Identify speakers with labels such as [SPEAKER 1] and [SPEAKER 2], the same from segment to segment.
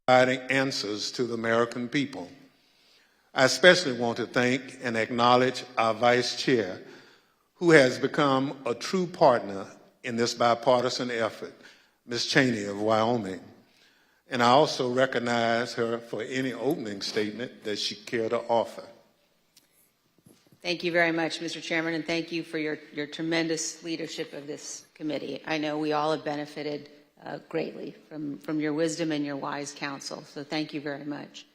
[SPEAKER 1] providing answers to the American people. I especially want to thank and acknowledge our Vice Chair, who has become a true partner in this bipartisan effort, Ms. Cheney of Wyoming. And I also recognize her for any opening statement that she cared to offer.
[SPEAKER 2] Thank you very much, Mr. Chairman, and thank you for your tremendous leadership of this committee. I know we all have benefited greatly from your wisdom and your wise counsel, so thank you very much.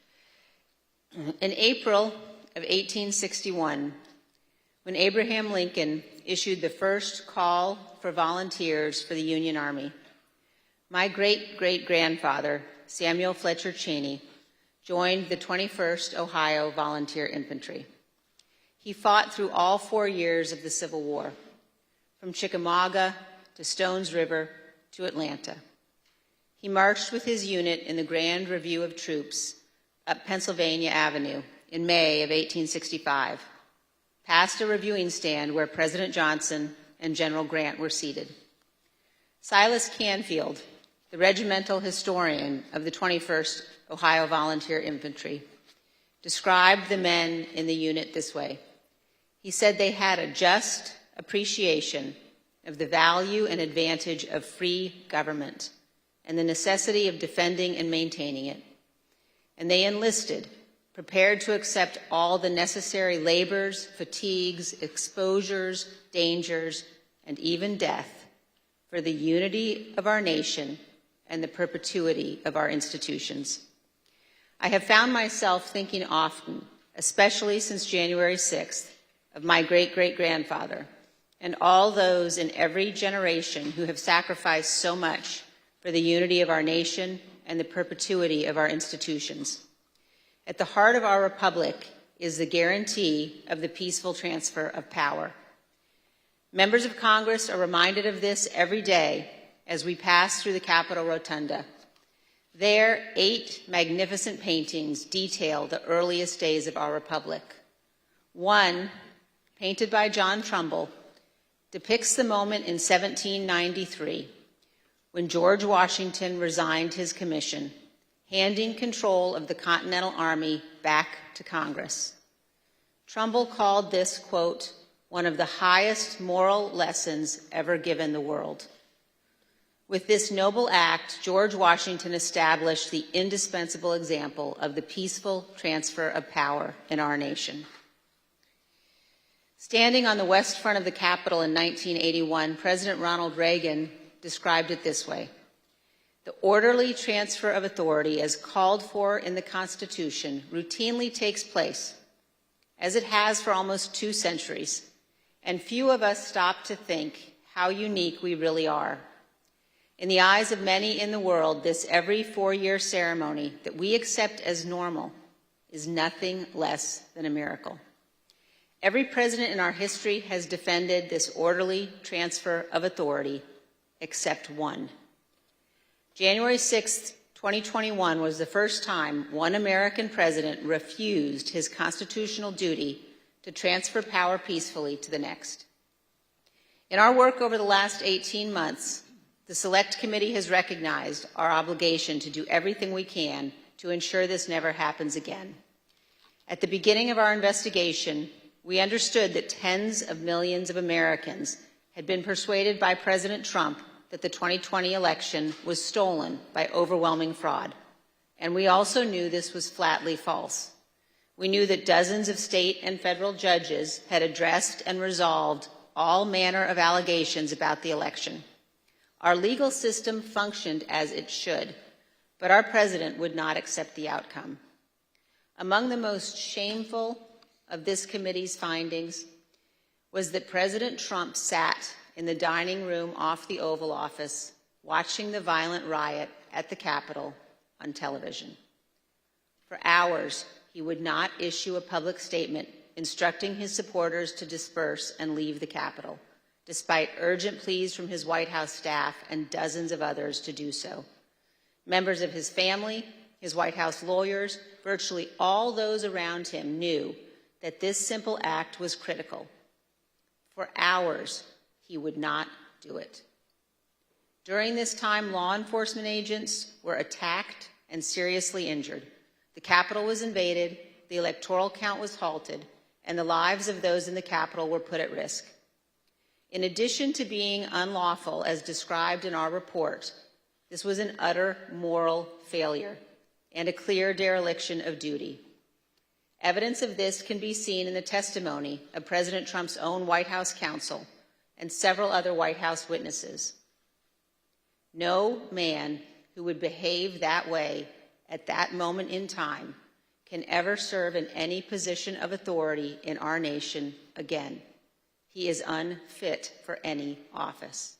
[SPEAKER 2] In April of 1861, when Abraham Lincoln issued the first call for volunteers for the Union Army, my great-great-grandfather, Samuel Fletcher Cheney, joined the 21st Ohio Volunteer Infantry. He fought through all 4 years of the Civil War, from Chickamauga to Stones River to Atlanta. He marched with his unit in the Grand Review of Troops up Pennsylvania Avenue in May of 1865, past a reviewing stand where President Johnson and General Grant were seated. Silas Canfield, the regimental historian of the 21st Ohio Volunteer Infantry, described the men in the unit this way. He said they had a just appreciation of the value and advantage of free government and the necessity of defending and maintaining it. And they enlisted, prepared to accept all the necessary labors, fatigues, exposures, dangers, and even death for the unity of our nation and the perpetuity of our institutions. I have found myself thinking often, especially since January 6th, of my great-great-grandfather and all those in every generation who have sacrificed so much for the unity of our nation and the perpetuity of our institutions. At the heart of our republic is the guarantee of the peaceful transfer of power. Members of Congress are reminded of this every day as we pass through the Capitol Rotunda. There, 8 magnificent paintings detail the earliest days of our republic. One, painted by John Trumbull, depicts the moment in 1793 when George Washington resigned his commission, handing control of the Continental Army back to Congress. Trumbull called this, quote, one of the highest moral lessons ever given the world. With this noble act, George Washington established the indispensable example of the peaceful transfer of power in our nation. Standing on the west front of the Capitol in 1981, President Ronald Reagan described it this way: the orderly transfer of authority as called for in the Constitution routinely takes place, as it has for almost 2 centuries, and few of us stop to think how unique we really are. In the eyes of many in the world, this every 4-year ceremony that we accept as normal is nothing less than a miracle. Every president in our history has defended this orderly transfer of authority, except one. January 6, 2021 was the first time one American president refused his constitutional duty to transfer power peacefully to the next. In our work over the last 18 months, the Select Committee has recognized our obligation to do everything we can to ensure this never happens again. At the beginning of our investigation, we understood that tens of millions of Americans had been persuaded by President Trump that the 2020 election was stolen by overwhelming fraud. And we also knew this was flatly false. We knew that dozens of state and federal judges had addressed and resolved all manner of allegations about the election. Our legal system functioned as it should, but our president would not accept the outcome. Among the most shameful of this committee's findings was that President Trump sat in the dining room off the Oval Office watching the violent riot at the Capitol on television. For hours, he would not issue a public statement instructing his supporters to disperse and leave the Capitol, despite urgent pleas from his White House staff and dozens of others to do so. Members of his family, his White House lawyers, virtually all those around him knew that this simple act was critical. For hours, he would not do it. During this time, law enforcement agents were attacked and seriously injured. The Capitol was invaded, the electoral count was halted, and the lives of those in the Capitol were put at risk. In addition to being unlawful, as described in our report, this was an utter moral failure and a clear dereliction of duty. Evidence of this can be seen in the testimony of President Trump's own White House counsel and several other White House witnesses. No man who would behave that way at that moment in time can ever serve in any position of authority in our nation again. He is unfit for any office.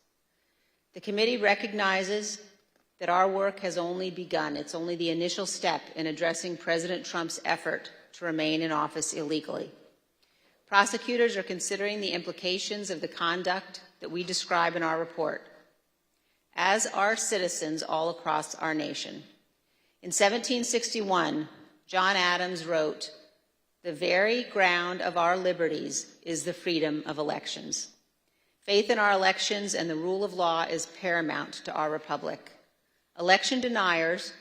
[SPEAKER 2] The committee recognizes that our work has only begun. It's only the initial step in addressing President Trump's effort to remain in office illegally. Prosecutors are considering the implications of the conduct that we describe in our report, as are citizens all across our nation. In 1761, John Adams wrote, "The very ground of our liberties is the freedom of elections." Faith in our elections and the rule of law is paramount to our republic. Election deniers,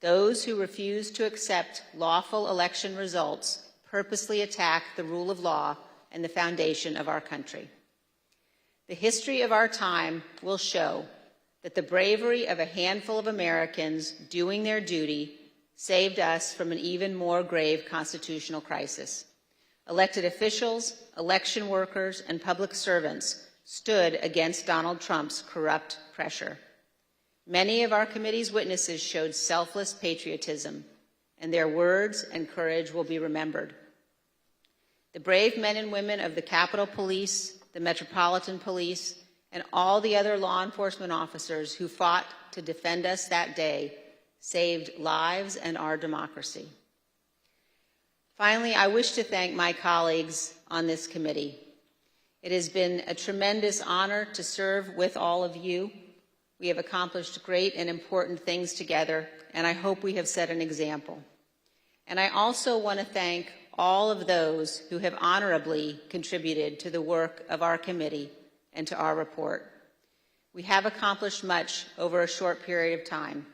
[SPEAKER 2] those who refuse to accept lawful election results, purposely attack the rule of law and the foundation of our country. The history of our time will show that the bravery of a handful of Americans doing their duty saved us from an even more grave constitutional crisis. Elected officials, election workers, and public servants stood against Donald Trump's corrupt pressure. Many of our committee's witnesses showed selfless patriotism, and their words and courage will be remembered. The brave men and women of the Capitol Police, the Metropolitan Police, and all the other law enforcement officers who fought to defend us that day saved lives and our democracy. Finally, I wish to thank my colleagues on this committee. It has been a tremendous honor to serve with all of you. We have accomplished great and important things together, and I hope we have set an example. And I also want to thank all of those who have honorably contributed to the work of our committee and to our report. We have accomplished much over a short period of time.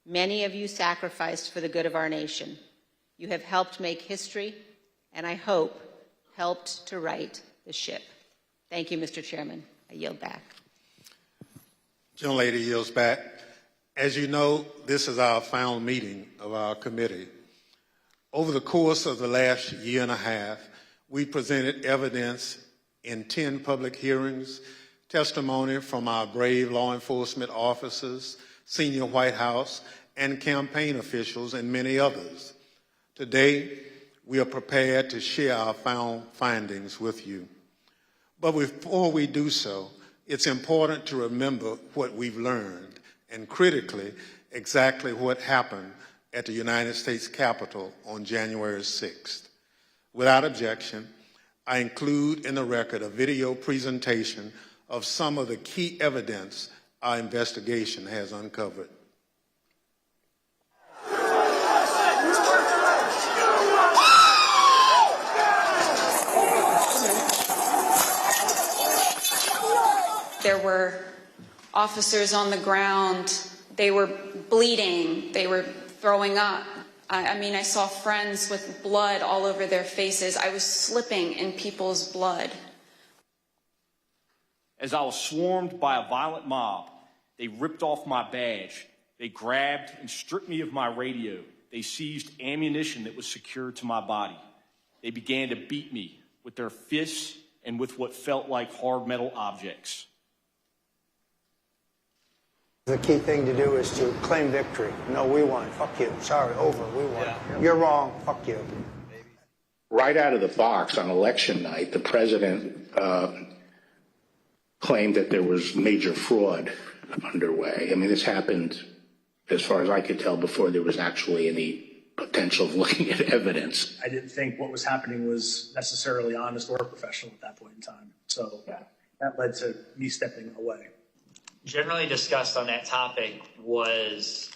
[SPEAKER 2] Many of you sacrificed for the good of our nation. You have helped make history, and I hope helped to right the ship. Thank you, Mr. Chairman. I yield back.
[SPEAKER 1] Gentlelady yields back. As you know, this is our final meeting of our committee. Over the course of the last year and a half, we presented evidence in 10 public hearings, testimony from our brave law enforcement officers, senior White House and campaign officials, and many others. Today, we are prepared to share our final findings with you. But before we do so, it's important to remember what we've learned, and critically, exactly what happened at the United States Capitol on January 6th. Without objection, I include in the record a video presentation of some of the key evidence our investigation has uncovered.
[SPEAKER 3] There were officers on the ground. They were bleeding. They were throwing up. I mean, I saw friends with blood all over their faces. I was slipping in people's blood.
[SPEAKER 4] As I was swarmed by a violent mob, they ripped off my badge. They grabbed and stripped me of my radio. They seized ammunition that was secured to my body. They began to beat me with their fists and with what felt like hard metal objects.
[SPEAKER 5] The key thing to do is to claim victory. No, we won. Fuck you. Sorry, over. We won. Yeah. You're wrong. Fuck you.
[SPEAKER 6] Right out of the box on election night, the president claimed that there was major fraud underway. I mean, this happened, as far as I could tell, before there was actually any potential of looking at evidence.
[SPEAKER 7] I didn't think what was happening was necessarily honest or professional at that point in time. So that led to me stepping away.
[SPEAKER 8] Generally discussed on that topic was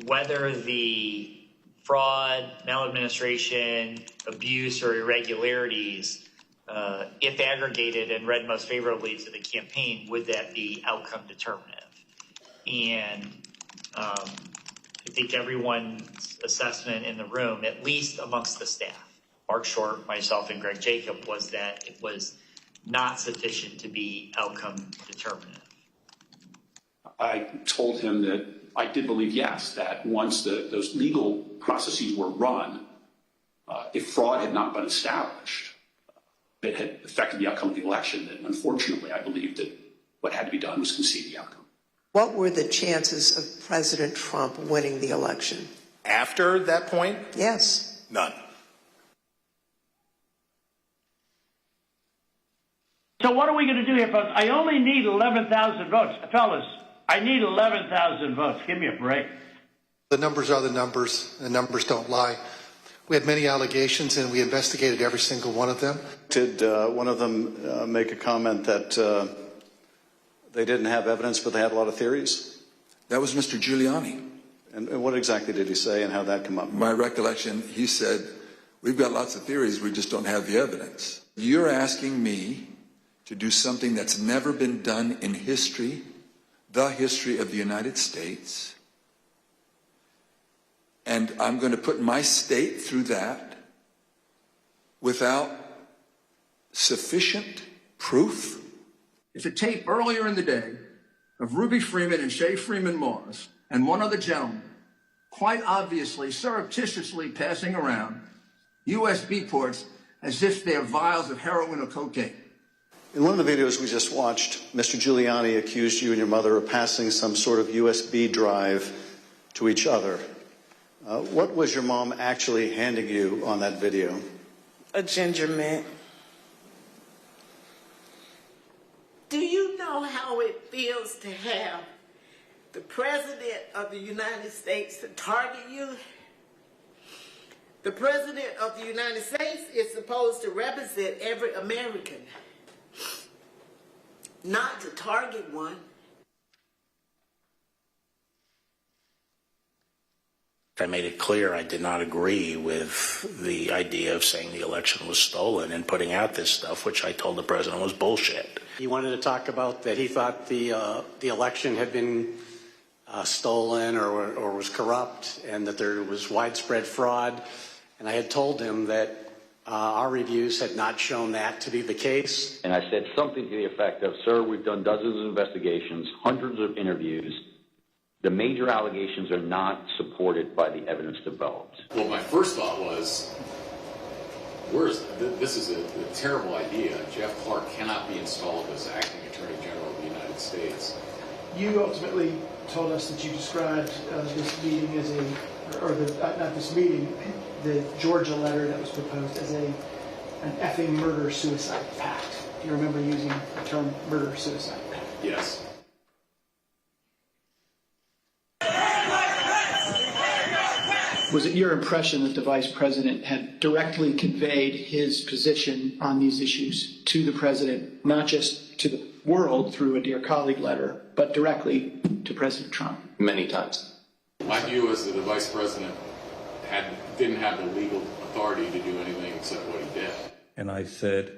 [SPEAKER 8] whether the fraud, maladministration, abuse, or irregularities, if aggregated and read most favorably to the campaign, would that be outcome determinative? And I think everyone's assessment in the room, at least amongst the staff, Mark Short, myself, and Greg Jacob, was that it was not sufficient to be outcome determinative.
[SPEAKER 9] I told him that I did believe, yes, that once those legal processes were run, if fraud had not been established, it had affected the outcome of the election. And unfortunately, I believed that what had to be done was concede the outcome.
[SPEAKER 10] What were the chances of President Trump winning the election?
[SPEAKER 11] After that point?
[SPEAKER 10] Yes.
[SPEAKER 11] None.
[SPEAKER 12] So what are we going to do here, folks? I only need 11,000 votes. Fellas, I need 11,000 votes. Give me a break.
[SPEAKER 13] The numbers are the numbers. The numbers don't lie. We had many allegations, and we investigated every single one of them.
[SPEAKER 14] Did one of them make a comment that they didn't have evidence, but they had a lot of theories?
[SPEAKER 15] That was Mr. Giuliani.
[SPEAKER 14] And what exactly did he say, and how that come up?
[SPEAKER 15] My recollection, he said, we've got lots of theories, we just don't have the evidence. You're asking me to do something that's never been done in history, the history of the United States, and I'm going to put my state through that without sufficient proof?
[SPEAKER 16] It's a tape earlier in the day of Ruby Freeman and Shay Freeman Morris and one other gentleman quite obviously, surreptitiously passing around USB ports as if they're vials of heroin or cocaine.
[SPEAKER 14] In one of the videos we just watched, Mr. Giuliani accused you and your mother of passing some sort of USB drive to each other. What was your mom actually handing you on that video?
[SPEAKER 10] A ginger mint. Do you know how it feels to have the President of the United States to target you? The President of the United States is supposed to represent every American, not to target one.
[SPEAKER 6] I made it clear I did not agree with the idea of saying the election was stolen and putting out this stuff, which I told the president was bullshit.
[SPEAKER 17] He wanted to talk about that he thought the election had been stolen or was corrupt, and that there was widespread fraud. And I had told him that our reviews had not shown that to be the case.
[SPEAKER 18] And I said something to the effect of, sir, we've done dozens of investigations, hundreds of interviews. The major allegations are not supported by the evidence developed.
[SPEAKER 19] Well, my first thought was, this is a terrible idea. Jeff Clark cannot be installed as acting Attorney General of the United States.
[SPEAKER 20] You ultimately told us that you described this meeting as not this meeting, the Georgia letter that was proposed as an effing murder-suicide pact. Do you remember using the term murder-suicide pact?
[SPEAKER 19] Yes.
[SPEAKER 20] Was it your impression that the Vice President had directly conveyed his position on these issues to the President, not just to the world through a Dear Colleague letter, but directly to President Trump?
[SPEAKER 18] Many times.
[SPEAKER 19] My view is that the Vice President didn't have the legal authority to do anything except what he did.
[SPEAKER 21] And I said,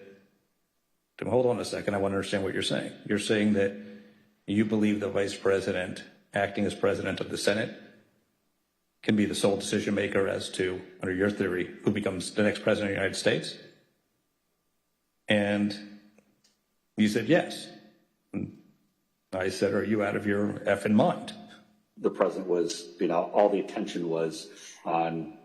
[SPEAKER 21] hold on a second, I want to understand what you're saying. You're saying that you believe the Vice President, acting as President of the Senate, can be the sole decision maker as to, under your theory, who becomes the next President of the United States? And you said yes. And I said, are you out of your effing mind?
[SPEAKER 22] The President was, all the attention was on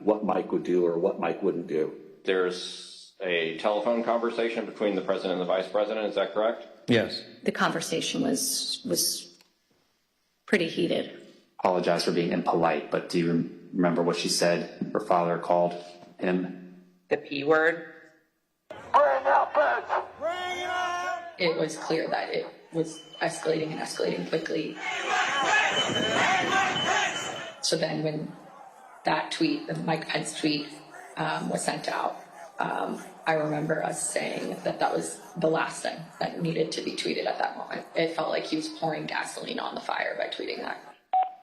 [SPEAKER 22] what Mike would do or what Mike wouldn't do.
[SPEAKER 23] There's a telephone conversation between the President and the Vice President, is that correct?
[SPEAKER 21] Yes.
[SPEAKER 24] The conversation was pretty heated.
[SPEAKER 25] Apologize for being impolite, but do you remember what she said her father called him?
[SPEAKER 24] The P word.
[SPEAKER 10] Bring out birds!
[SPEAKER 24] It was clear that it was escalating and escalating quickly. So then when that tweet, the Mike Pence tweet, was sent out, I remember us saying that that was the last thing that needed to be tweeted at that moment. It felt like he was pouring gasoline on the fire by tweeting that.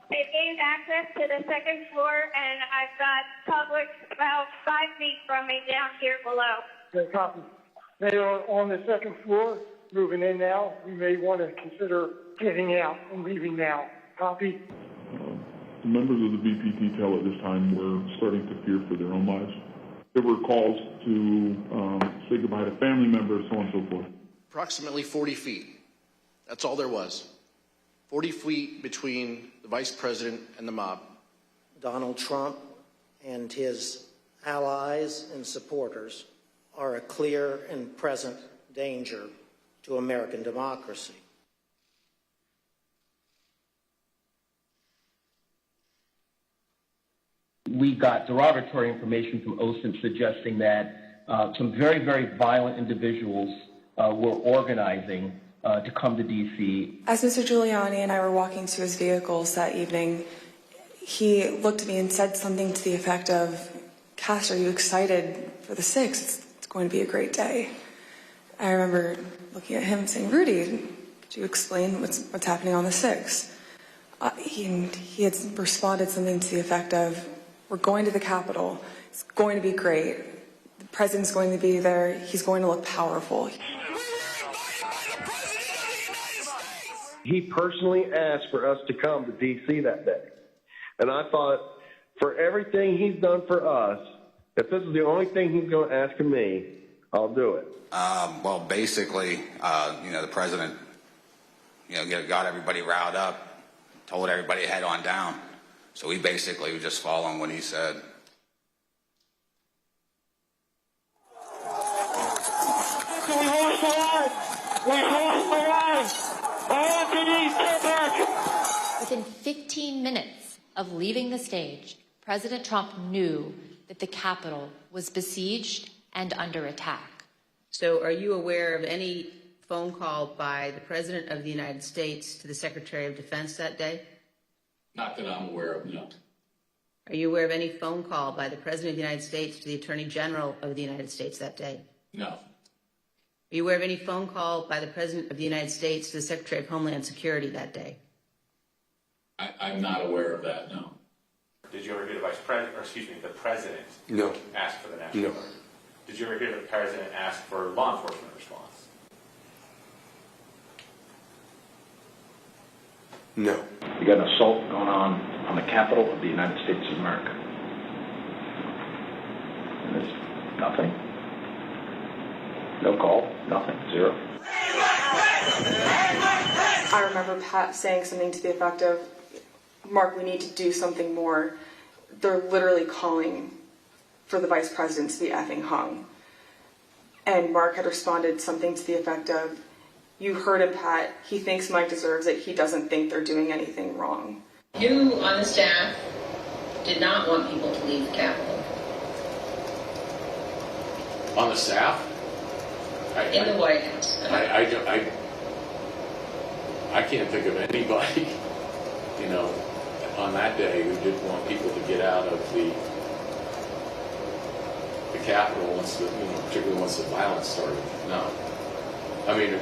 [SPEAKER 26] They've gained access to the second floor, and I've got public about 5 feet from me down here below.
[SPEAKER 27] Okay, copy. They are on the second floor, moving in now. We may want to consider getting out and leaving now. Copy.
[SPEAKER 1] The members of the VP detail at this time were starting to fear for their own lives. There were calls to say goodbye to family members, so on and so forth.
[SPEAKER 2] Approximately 40 feet. That's all there was. 40 feet between the vice president and the mob.
[SPEAKER 3] Donald Trump and his allies and supporters are a clear and present danger to American democracy.
[SPEAKER 4] We got derogatory information from OSINT suggesting that some very, very violent individuals were organizing to come to D.C.
[SPEAKER 5] As Mr. Giuliani and I were walking to his vehicles that evening, he looked at me and said something to the effect of, "Cass, are you excited for the 6th? It's going to be a great day." I remember looking at him and saying, "Rudy, could you explain what's happening on the 6th? He had responded something to the effect of, "We're going to the Capitol. It's going to be great. The president's going to be there. He's going to look powerful."
[SPEAKER 7] He personally asked for us to come to D.C. that day. And I thought, for everything he's done for us, if this is the only thing he's going to ask of me, I'll do it.
[SPEAKER 8] Well, basically, the president, got everybody riled up, told everybody to head on down. So we basically were just following what he said.
[SPEAKER 28] Within 15 minutes of leaving the stage, President Trump knew that the Capitol was besieged and under attack.
[SPEAKER 29] So are you aware of any phone call by the President of the United States to the Secretary of Defense that day?
[SPEAKER 19] Not that I'm aware of, no.
[SPEAKER 29] Are you aware of any phone call by the President of the United States to the Attorney General of the United States that day?
[SPEAKER 19] No.
[SPEAKER 29] Are you aware of any phone call by the President of the United States to the Secretary of Homeland Security that day?
[SPEAKER 19] I'm not aware of that, no.
[SPEAKER 30] Did you ever hear the President
[SPEAKER 19] No.
[SPEAKER 30] ask for the National Guard? Did you ever hear the President ask for law enforcement response?
[SPEAKER 19] No.
[SPEAKER 31] You got an assault going on the Capitol of the United States of America. And there's nothing. No call, nothing, zero.
[SPEAKER 5] I remember Pat saying something to the effect of, "Mark, we need to do something more. They're literally calling for the vice president to be effing hung." And Mark had responded something to the effect of, "You heard him, Pat. He thinks Mike deserves it. He doesn't think they're doing anything wrong."
[SPEAKER 29] You on the staff did not want people to leave the Capitol.
[SPEAKER 19] On the staff?
[SPEAKER 29] In the White House.
[SPEAKER 19] I can't think of anybody, on that day who didn't want people to get out of the Capitol once particularly once the violence started. No. I mean,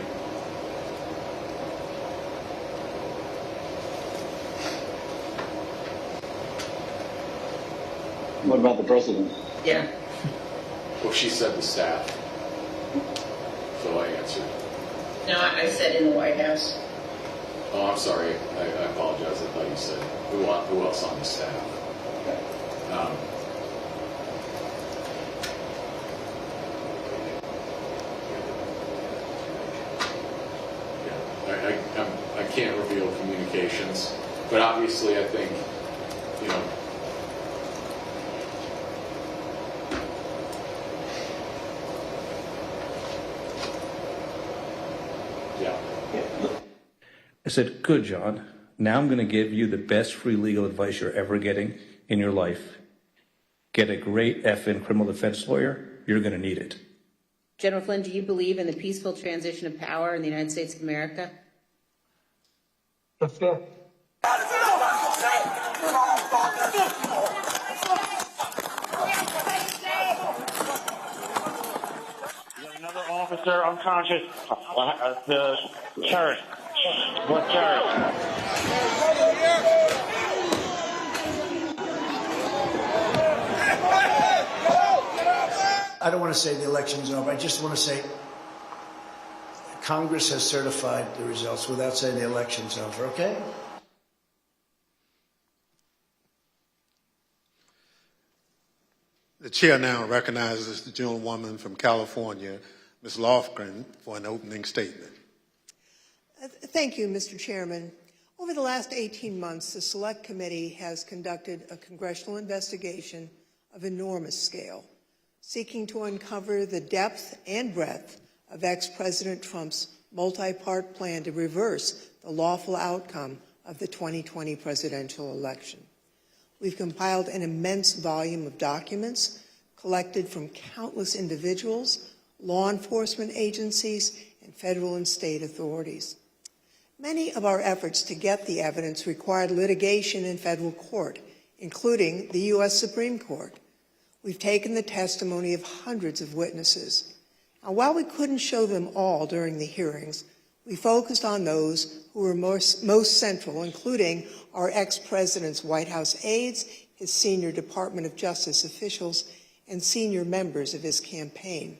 [SPEAKER 8] What about the president?
[SPEAKER 29] Yeah.
[SPEAKER 19] Well, she said the staff. So I answered.
[SPEAKER 29] No, I said in the White House.
[SPEAKER 19] Oh, I'm sorry. I apologize. I thought you said who else on the staff. I can't reveal communications, but obviously I think,
[SPEAKER 21] I said, "Good, John. Now I'm going to give you the best free legal advice you're ever getting in your life. Get a great effing criminal defense lawyer. You're going to need it."
[SPEAKER 29] General Flynn, do you believe in the peaceful transition of power in the United States of America?
[SPEAKER 27] That's fair.
[SPEAKER 12] Another officer unconscious. The terrorist. What terrorist?
[SPEAKER 32] I don't want to say the election's over. I just want to say Congress has certified the results without saying the election's over, okay?
[SPEAKER 6] chair now recognizes the gentlewoman from California, Ms. Lofgren, for an opening statement.
[SPEAKER 9] Thank you, Mr. Chairman. Over the last 18 months, the Select Committee has conducted a congressional investigation of enormous scale, seeking to uncover the depth and breadth of ex-President Trump's multi-part plan to reverse the lawful outcome of the 2020 presidential election. We've compiled an immense volume of documents collected from countless individuals, law enforcement agencies, and federal and state authorities. Many of our efforts to get the evidence required litigation in federal court, including the U.S. Supreme Court. We've taken the testimony of hundreds of witnesses. Now, while we couldn't show them all during the hearings, we focused on those who were most central, including our ex-president's White House aides, his senior Department of Justice officials, and senior members of his campaign.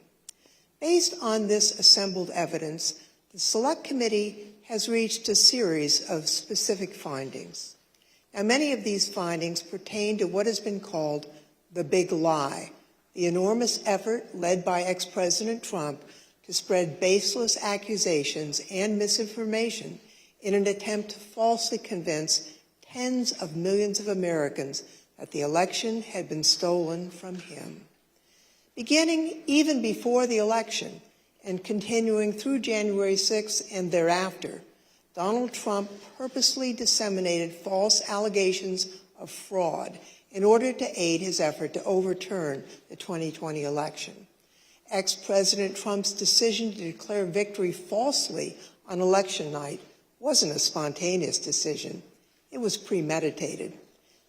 [SPEAKER 9] Based on this assembled evidence, the Select Committee has reached a series of specific findings. Now, many of these findings pertain to what has been called the big lie, the enormous effort led by ex-President Trump to spread baseless accusations and misinformation in an attempt to falsely convince tens of millions of Americans that the election had been stolen from him. Beginning even before the election and continuing through January 6th and thereafter, Donald Trump purposely disseminated false allegations of fraud in order to aid his effort to overturn the 2020 election. Ex-President Trump's decision to declare victory falsely on election night wasn't a spontaneous decision. It was premeditated.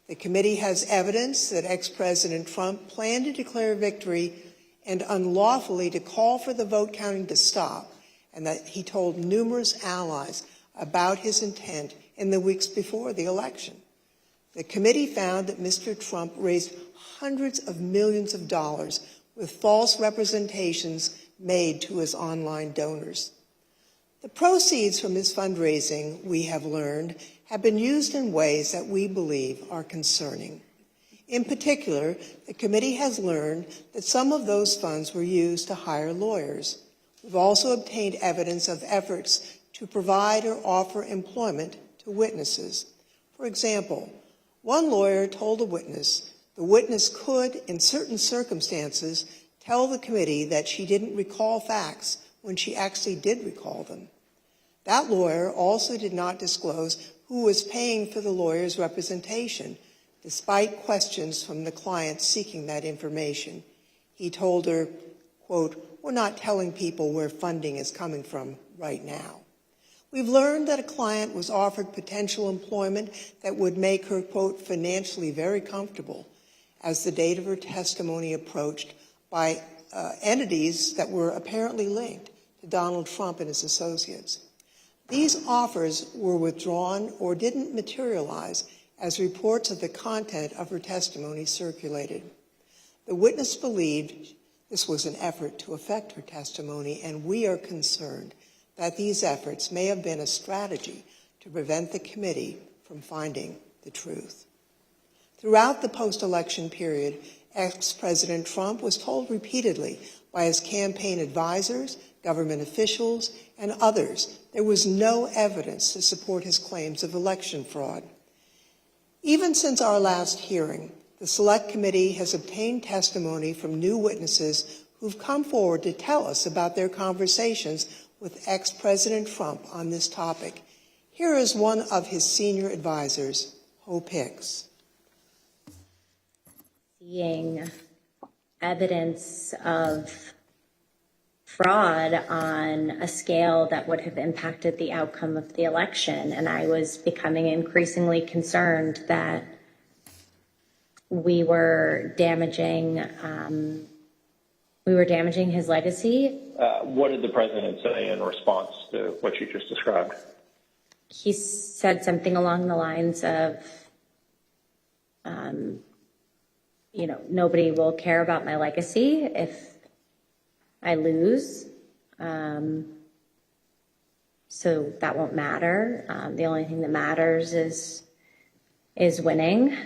[SPEAKER 9] The committee has evidence that ex-President Trump planned to declare victory and unlawfully to call for the vote counting to stop, and that he told numerous allies about his intent in the weeks before the election. The committee found that Mr. Trump raised hundreds of millions of dollars with false representations made to his online donors. The proceeds from his fundraising, we have learned, have been used in ways that we believe are concerning. In particular, the committee has learned that some of those funds were used to hire lawyers. We've also obtained evidence of efforts to provide or offer employment to witnesses. For example, one lawyer told a witness the witness could, in certain circumstances, tell the committee that she didn't recall facts when she actually did recall them. That lawyer also did not disclose who was paying for the lawyer's representation, despite questions from the client seeking that information. He told her, quote, "We're not telling people where funding is coming from right now." We've learned that a client was offered potential employment that would make her, quote, "financially very comfortable," as the date of her testimony approached, by entities that were apparently linked to Donald Trump and his associates. These offers were withdrawn or didn't materialize as reports of the content of her testimony circulated. The witness believed this was an effort to affect her testimony, and we are concerned that these efforts may have been a strategy to prevent the committee from finding the truth. Throughout the post-election period, ex-President Trump was told repeatedly by his campaign advisors, government officials, and others there was no evidence to support his claims of election fraud. Even since our last hearing, the Select Committee has obtained testimony from new witnesses who've come forward to tell us about their conversations with ex-President Trump on this topic. Here is one of his senior advisors, Hope Hicks.
[SPEAKER 11] Seeing evidence of fraud on a scale that would have impacted the outcome of the election, and I was becoming increasingly concerned that we were damaging his legacy.
[SPEAKER 13] What did the president say in response to what you just described?
[SPEAKER 11] He said something along the lines of, nobody will care about my legacy if I lose. So that won't matter. The only thing that matters is winning.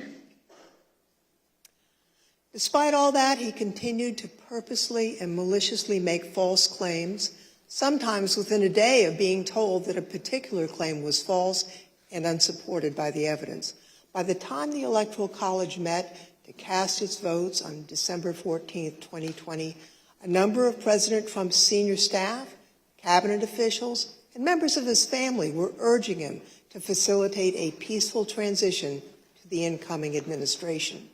[SPEAKER 9] Despite all that, he continued to purposely and maliciously make false claims, sometimes within a day of being told that a particular claim was false and unsupported by the evidence. By the time the Electoral College met to cast its votes on December 14, 2020, a number of President Trump's senior staff, cabinet officials, and members of his family were urging him to facilitate a peaceful transition to the incoming administration.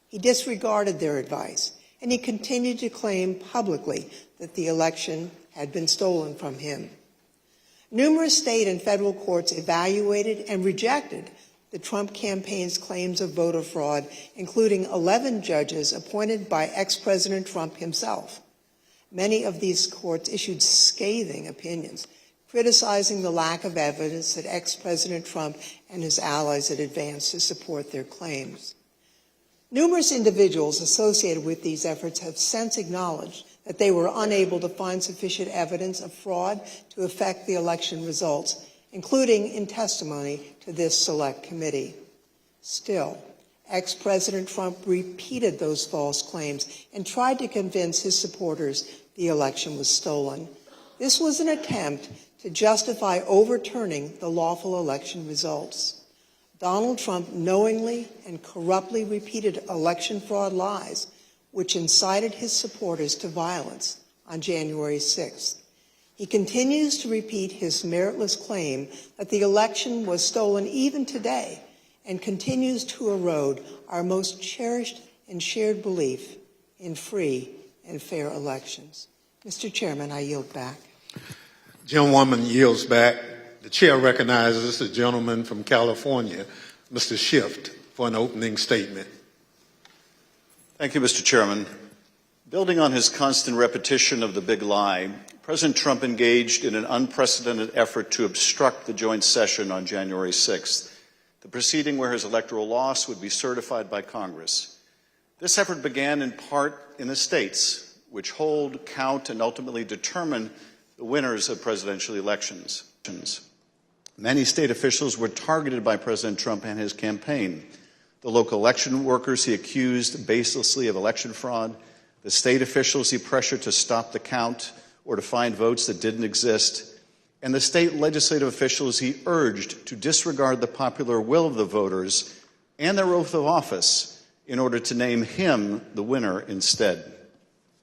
[SPEAKER 9] He disregarded their advice, and he continued to claim publicly that the election had been stolen from him. Numerous state and federal courts evaluated and rejected the Trump campaign's claims of voter fraud, including 11 judges appointed by ex-President Trump himself. Many of these courts issued scathing opinions, criticizing the lack of evidence that ex-President Trump and his allies had advanced to support their claims. Numerous individuals associated with these efforts have since acknowledged that they were unable to find sufficient evidence of fraud to affect the election results, including in testimony to this select committee. Still, ex-President Trump repeated those false claims and tried to convince his supporters the election was stolen. This was an attempt to justify overturning the lawful election results. Donald Trump knowingly and corruptly repeated election fraud lies, which incited his supporters to violence on January 6th. He continues to repeat his meritless claim that the election was stolen even today and continues to erode our most cherished and shared belief in free and fair elections. Mr. Chairman, I yield back.
[SPEAKER 6] Gentlewoman yields back. The chair recognizes the gentleman from California, Mr. Schiff, for an opening statement.
[SPEAKER 10] Thank you, Mr. Chairman. Building on his constant repetition of the big lie, President Trump engaged in an unprecedented effort to obstruct the joint session on January 6th, the proceeding where his electoral loss would be certified by Congress. This effort began in part in the states, which hold, count, and ultimately determine the winners of presidential elections. Many state officials were targeted by President Trump and his campaign. The local election workers he accused baselessly of election fraud, the state officials he pressured to stop the count or to find votes that didn't exist, and the state legislative officials he urged to disregard the popular will of the voters and their oath of office in order to name him the winner instead.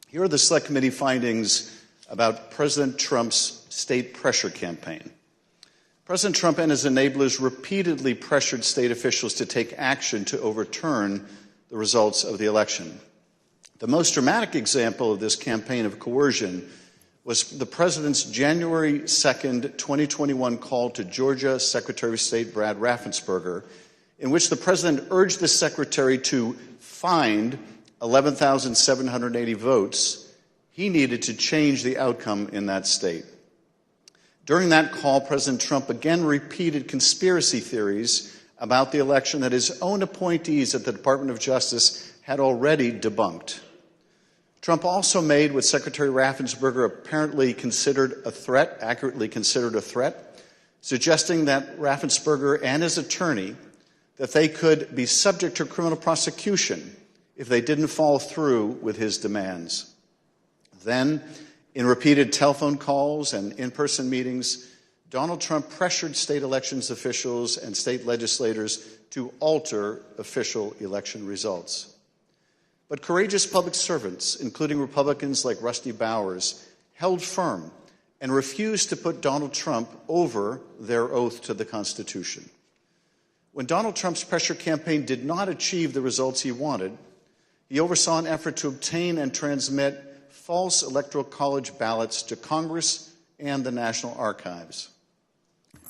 [SPEAKER 10] Here are the Select Committee findings about President Trump's state pressure campaign. President Trump and his enablers repeatedly pressured state officials to take action to overturn the results of the election. The most dramatic example of this campaign of coercion was the president's January 2nd, 2021 call to Georgia Secretary of State Brad Raffensperger, in which the president urged the secretary to find 11,780 votes he needed to change the outcome in that state. During that call, President Trump again repeated conspiracy theories about the election that his own appointees at the Department of Justice had already debunked. Trump also made what Secretary Raffensperger apparently considered a threat, accurately considered a threat, suggesting that Raffensperger and his attorney, that they could be subject to criminal prosecution if they didn't follow through with his demands. Then, in repeated telephone calls and in-person meetings, Donald Trump pressured state elections officials and state legislators to alter official election results. But courageous public servants, including Republicans like Rusty Bowers, held firm and refused to put Donald Trump over their oath to the Constitution. When Donald Trump's pressure campaign did not achieve the results he wanted, he oversaw an effort to obtain and transmit false electoral college ballots to Congress and the National Archives.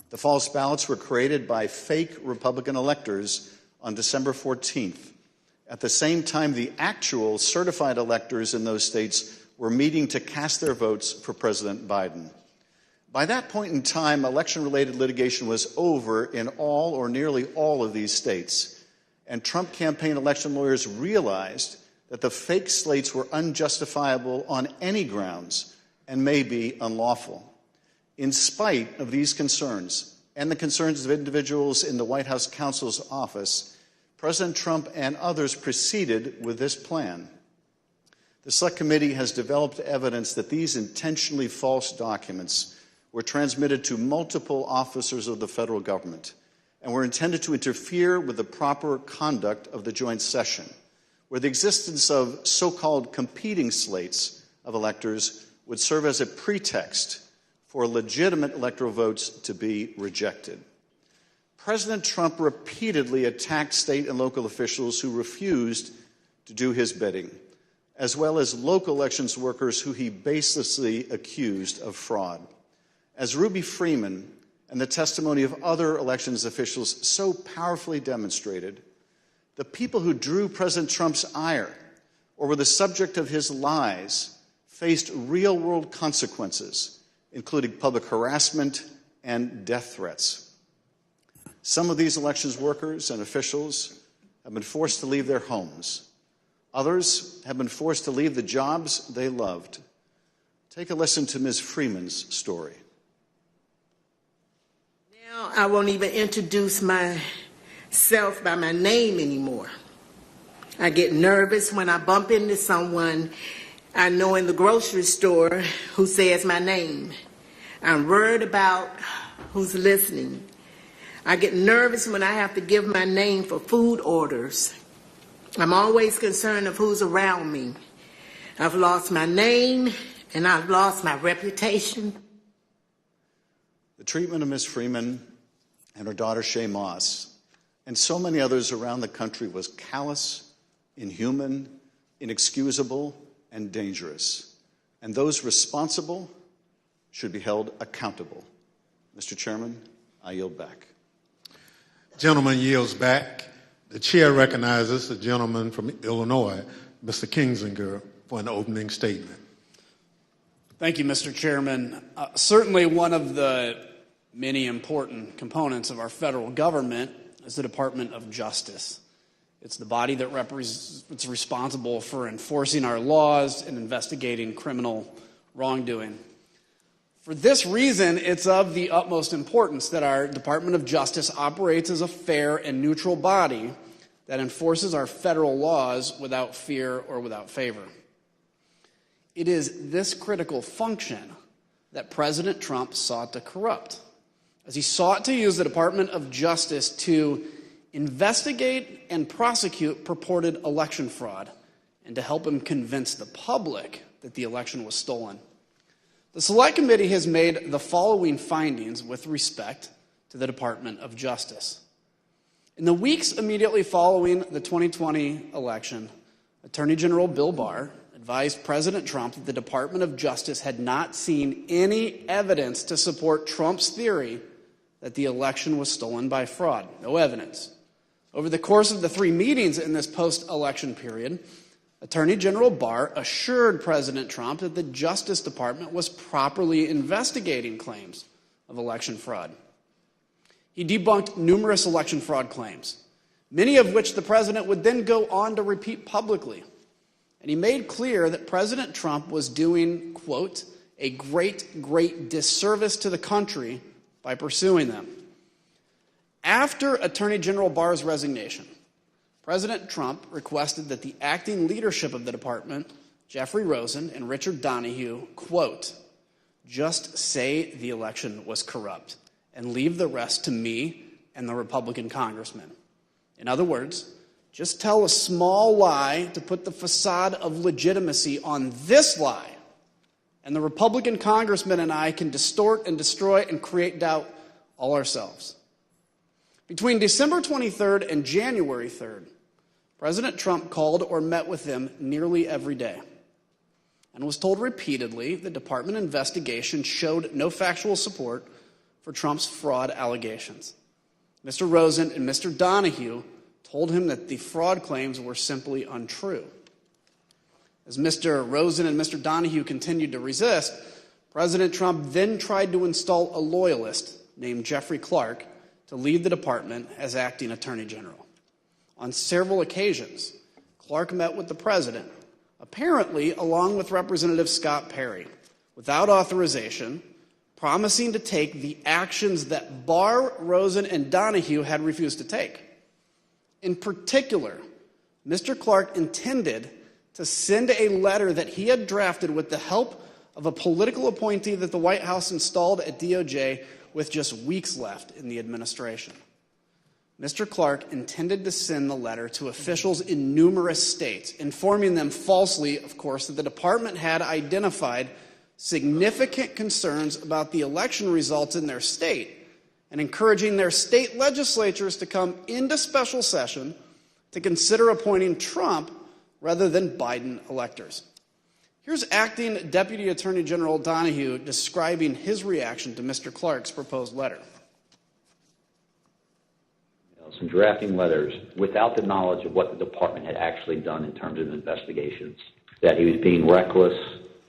[SPEAKER 10] The false ballots were created by fake Republican electors on December 14th. At the same time, the actual certified electors in those states were meeting to cast their votes for President Biden. By that point in time, election-related litigation was over in all or nearly all of these states, and Trump campaign election lawyers realized that the fake slates were unjustifiable on any grounds and may be unlawful. In spite of these concerns and the concerns of individuals in the White House counsel's office, President Trump and others proceeded with this plan. The Select Committee has developed evidence that these intentionally false documents were transmitted to multiple officers of the federal government and were intended to interfere with the proper conduct of the joint session, where the existence of so-called competing slates of electors would serve as a pretext for legitimate electoral votes to be rejected. President Trump repeatedly attacked state and local officials who refused to do his bidding, as well as local elections workers who he baselessly accused of fraud. As Ruby Freeman and the testimony of other elections officials so powerfully demonstrated, the people who drew President Trump's ire or were the subject of his lies faced real-world consequences, including public harassment and death threats. Some of these elections workers and officials have been forced to leave their homes. Others have been forced to leave the jobs they loved. Take a listen to Ms. Freeman's story.
[SPEAKER 1] Now I won't even introduce myself by my name anymore. I get nervous when I bump into someone I know in the grocery store who says my name. I'm worried about who's listening. I get nervous when I have to give my name for food orders. I'm always concerned of who's around me. I've lost my name and I've lost my reputation.
[SPEAKER 10] The treatment of Ms. Freeman and her daughter Shay Moss and so many others around the country was callous, inhuman, inexcusable, and dangerous. And those responsible should be held accountable. Mr. Chairman, I yield back.
[SPEAKER 6] Gentleman yields back. The chair recognizes the gentleman from Illinois, Mr. Kinzinger, for an opening statement.
[SPEAKER 14] Thank you, Mr. Chairman. Certainly one of the many important components of our federal government is the Department of Justice. It's the body that it's responsible for enforcing our laws and investigating criminal wrongdoing. For this reason, it's of the utmost importance that our Department of Justice operates as a fair and neutral body that enforces our federal laws without fear or without favor. It is this critical function that President Trump sought to corrupt, as he sought to use the Department of Justice to investigate and prosecute purported election fraud and to help him convince the public that the election was stolen. The Select Committee has made the following findings with respect to the Department of Justice. In the weeks immediately following the 2020 election, Attorney General Bill Barr advised President Trump that the Department of Justice had not seen any evidence to support Trump's theory that the election was stolen by fraud. No evidence. Over the course of the 3 meetings in this post-election period, Attorney General Barr assured President Trump that the Justice Department was properly investigating claims of election fraud. He debunked numerous election fraud claims, many of which the president would then go on to repeat publicly. And he made clear that President Trump was doing, quote, a great disservice to the country by pursuing them. After Attorney General Barr's resignation, President Trump requested that the acting leadership of the department, Jeffrey Rosen and Richard Donahue, quote, just say the election was corrupt and leave the rest to me and the Republican congressmen. In other words, just tell a small lie to put the facade of legitimacy on this lie, and the Republican congressmen and I can distort and destroy and create doubt all ourselves. Between December 23rd and January 3rd, President Trump called or met with them nearly every day and was told repeatedly the department investigation showed no factual support for Trump's fraud allegations. Mr. Rosen and Mr. Donahue told him that the fraud claims were simply untrue. As Mr. Rosen and Mr. Donahue continued to resist, President Trump then tried to install a loyalist named Jeffrey Clark to lead the department as acting attorney general. On several occasions, Clark met with the president, apparently along with Representative Scott Perry, without authorization, promising to take the actions that Barr, Rosen, and Donahue had refused to take. In particular, Mr. Clark intended to send a letter that he had drafted with the help of a political appointee that the White House installed at DOJ with just weeks left in the administration. Mr. Clark intended to send the letter to officials in numerous states, informing them falsely, of course, that the department had identified significant concerns about the election results in their state and encouraging their state legislatures to come into special session to consider appointing Trump rather than Biden electors. Here's Acting Deputy Attorney General Donahue describing his reaction to Mr. Clark's proposed letter.
[SPEAKER 31] Some drafting letters without the knowledge of what the department had actually done in terms of investigations, that he was being reckless.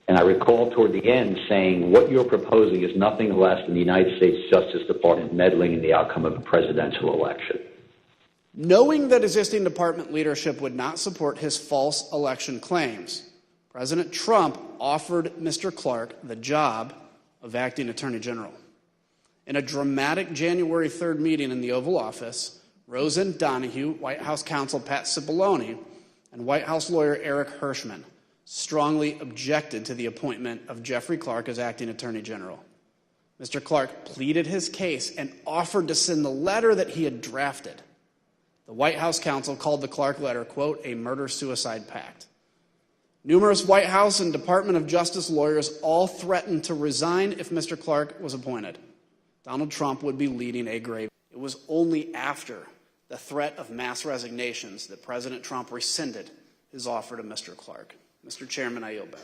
[SPEAKER 31] And I recall toward the end saying, what you're proposing is nothing less than the United States Justice Department meddling in the outcome of a presidential election.
[SPEAKER 14] Knowing that existing department leadership would not support his false election claims, President Trump offered Mr. Clark the job of acting Attorney General. In a dramatic January 3rd meeting in the Oval Office, Rosa Donahue, White House counsel Pat Cipollone, and White House lawyer Eric Hirschman strongly objected to the appointment of Jeffrey Clark as acting Attorney General. Mr. Clark pleaded his case and offered to send the letter that he had drafted. The White House counsel called the Clark letter, quote, a murder-suicide pact. Numerous White House and Department of Justice lawyers all threatened to resign if Mr. Clark was appointed. Donald Trump would be leading a grave. It was only after the threat of mass resignations that President Trump rescinded his offer to Mr. Clark. Mr. Chairman, I yield back.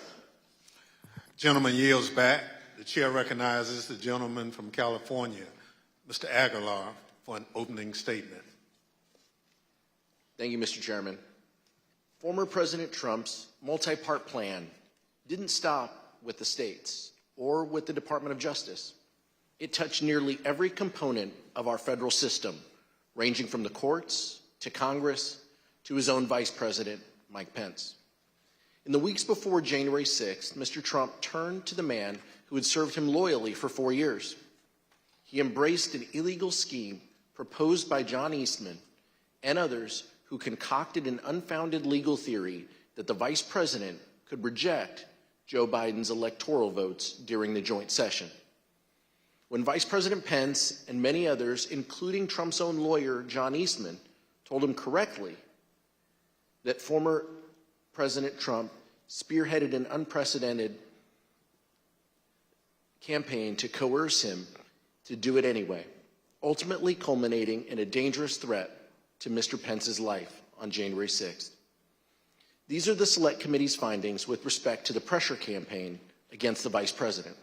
[SPEAKER 6] Gentleman yields back. The chair recognizes the gentleman from California, Mr. Aguilar, for an opening statement.
[SPEAKER 2] Thank you, Mr. Chairman. Former President Trump's multi-part plan didn't stop with the states or with the Department of Justice. It touched nearly every component of our federal system, ranging from the courts to Congress to his own Vice President, Mike Pence. In the weeks before January 6th, Mr. Trump turned to the man who had served him loyally for 4 years. He embraced an illegal scheme proposed by John Eastman and others who concocted an unfounded legal theory that the vice president could reject Joe Biden's electoral votes during the joint session. When Vice President Pence and many others, including Trump's own lawyer, John Eastman, told him correctly that former President Trump spearheaded an unprecedented campaign to coerce him to do it anyway, ultimately culminating in a dangerous threat to Mr. Pence's life on January 6th. These are the Select Committee's findings with respect to the pressure campaign against the Vice President.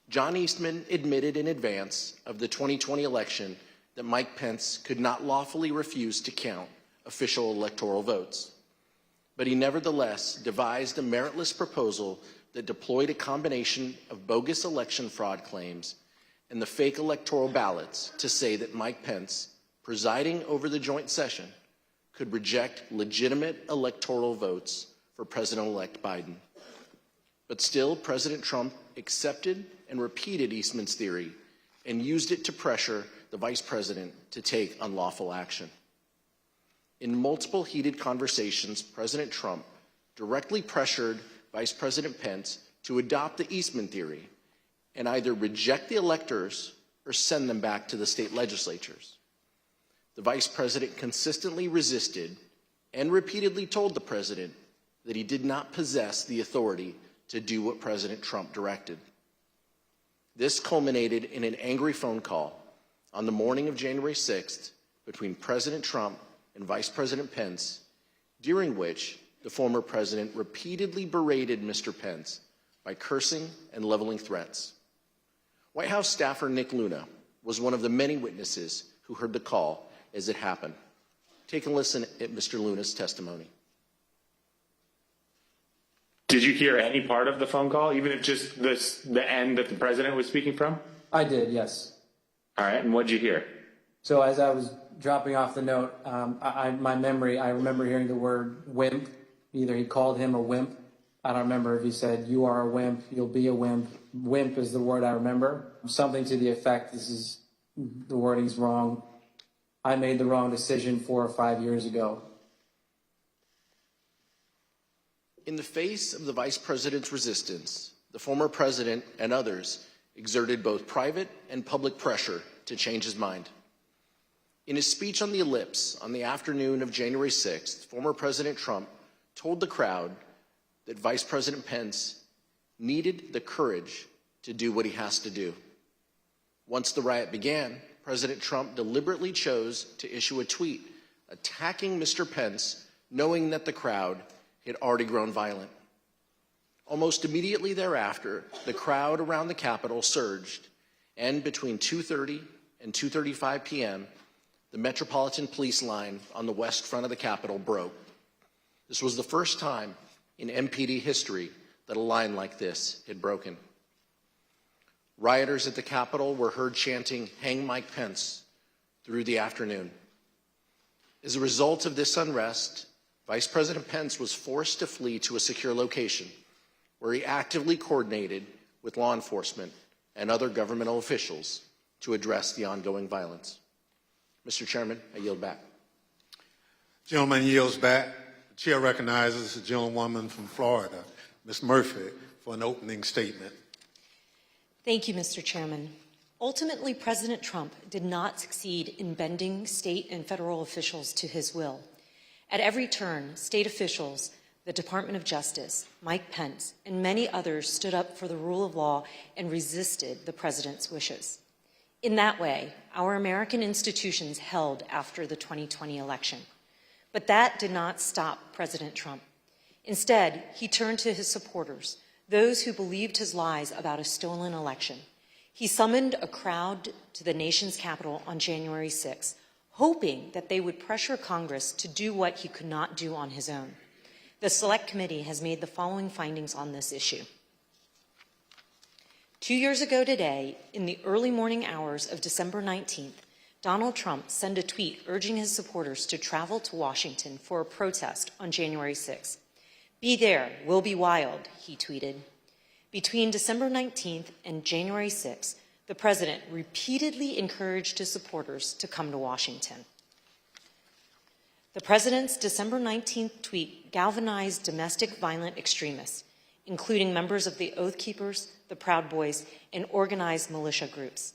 [SPEAKER 2] John Eastman admitted in advance of the 2020 election that Mike Pence could not lawfully refuse to count official electoral votes. But he nevertheless devised a meritless proposal that deployed a combination of bogus election fraud claims and the fake electoral ballots to say that Mike Pence, presiding over the joint session, could reject legitimate electoral votes for President-elect Biden. But still, President Trump accepted and repeated Eastman's theory and used it to pressure the vice president to take unlawful action. In multiple heated conversations, President Trump directly pressured Vice President Pence to adopt the Eastman theory and either reject the electors or send them back to the state legislatures. The vice president consistently resisted and repeatedly told the president that he did not possess the authority to do what President Trump directed. This culminated in an angry phone call on the morning of January 6th between President Trump and Vice President Pence, during which the former president repeatedly berated Mr. Pence by cursing and leveling threats. White House staffer Nick Luna was one of the many witnesses who heard the call as it happened. Take a listen at Mr. Luna's testimony.
[SPEAKER 30] Did you hear any part of the phone call, even if just the end that the president was speaking from?
[SPEAKER 3] I did, yes.
[SPEAKER 30] All right, and what did you hear?
[SPEAKER 3] So as I was dropping off the note, my memory, I remember hearing the word wimp. Either he called him a wimp. I don't remember if he said, you are a wimp, you'll be a wimp. Wimp is the word I remember. Something to the effect, the wording's wrong. I made the wrong decision 4 or 5 years ago.
[SPEAKER 2] In the face of the vice president's resistance, the former president and others exerted both private and public pressure to change his mind. In his speech on the Ellipse on the afternoon of January 6th, former President Trump told the crowd that Vice President Pence needed the courage to do what he has to do. Once the riot began, President Trump deliberately chose to issue a tweet attacking Mr. Pence, knowing that the crowd had already grown violent. Almost immediately thereafter, the crowd around the Capitol surged, and between 2:30 and 2:35 p.m., the Metropolitan Police line on the west front of the Capitol broke. This was the first time in MPD history that a line like this had broken. Rioters at the Capitol were heard chanting, "Hang Mike Pence," through the afternoon. As a result of this unrest, Vice President Pence was forced to flee to a secure location where he actively coordinated with law enforcement and other governmental officials to address the ongoing violence. Mr. Chairman, I yield back.
[SPEAKER 6] Gentleman yields back. The chair recognizes the gentlewoman from Florida, Ms. Murphy, for an opening statement.
[SPEAKER 4] Thank you, Mr. Chairman. Ultimately, President Trump did not succeed in bending state and federal officials to his will. At every turn, state officials, the Department of Justice, Mike Pence, and many others stood up for the rule of law and resisted the president's wishes. In that way, our American institutions held after the 2020 election. But that did not stop President Trump. Instead, he turned to his supporters, those who believed his lies about a stolen election. He summoned a crowd to the nation's capital on January 6, hoping that they would pressure Congress to do what he could not do on his own. The Select Committee has made the following findings on this issue. 2 years ago today, in the early morning hours of December 19th, Donald Trump sent a tweet urging his supporters to travel to Washington for a protest on January 6th. "Be there, we'll be wild," he tweeted. Between December 19th and January 6th, the president repeatedly encouraged his supporters to come to Washington. The president's December 19th tweet galvanized domestic violent extremists, including members of the Oath Keepers, the Proud Boys, and organized militia groups.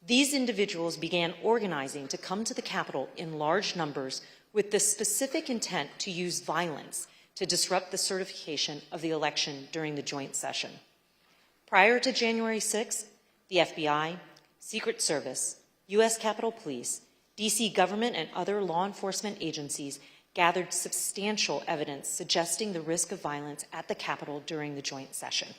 [SPEAKER 4] These individuals began organizing to come to the Capitol in large numbers with the specific intent to use violence to disrupt the certification of the election during the joint session. Prior to January 6th, the FBI, Secret Service, U.S. Capitol Police, D.C. government, and other law enforcement agencies gathered substantial evidence suggesting the risk of violence at the Capitol during the joint session.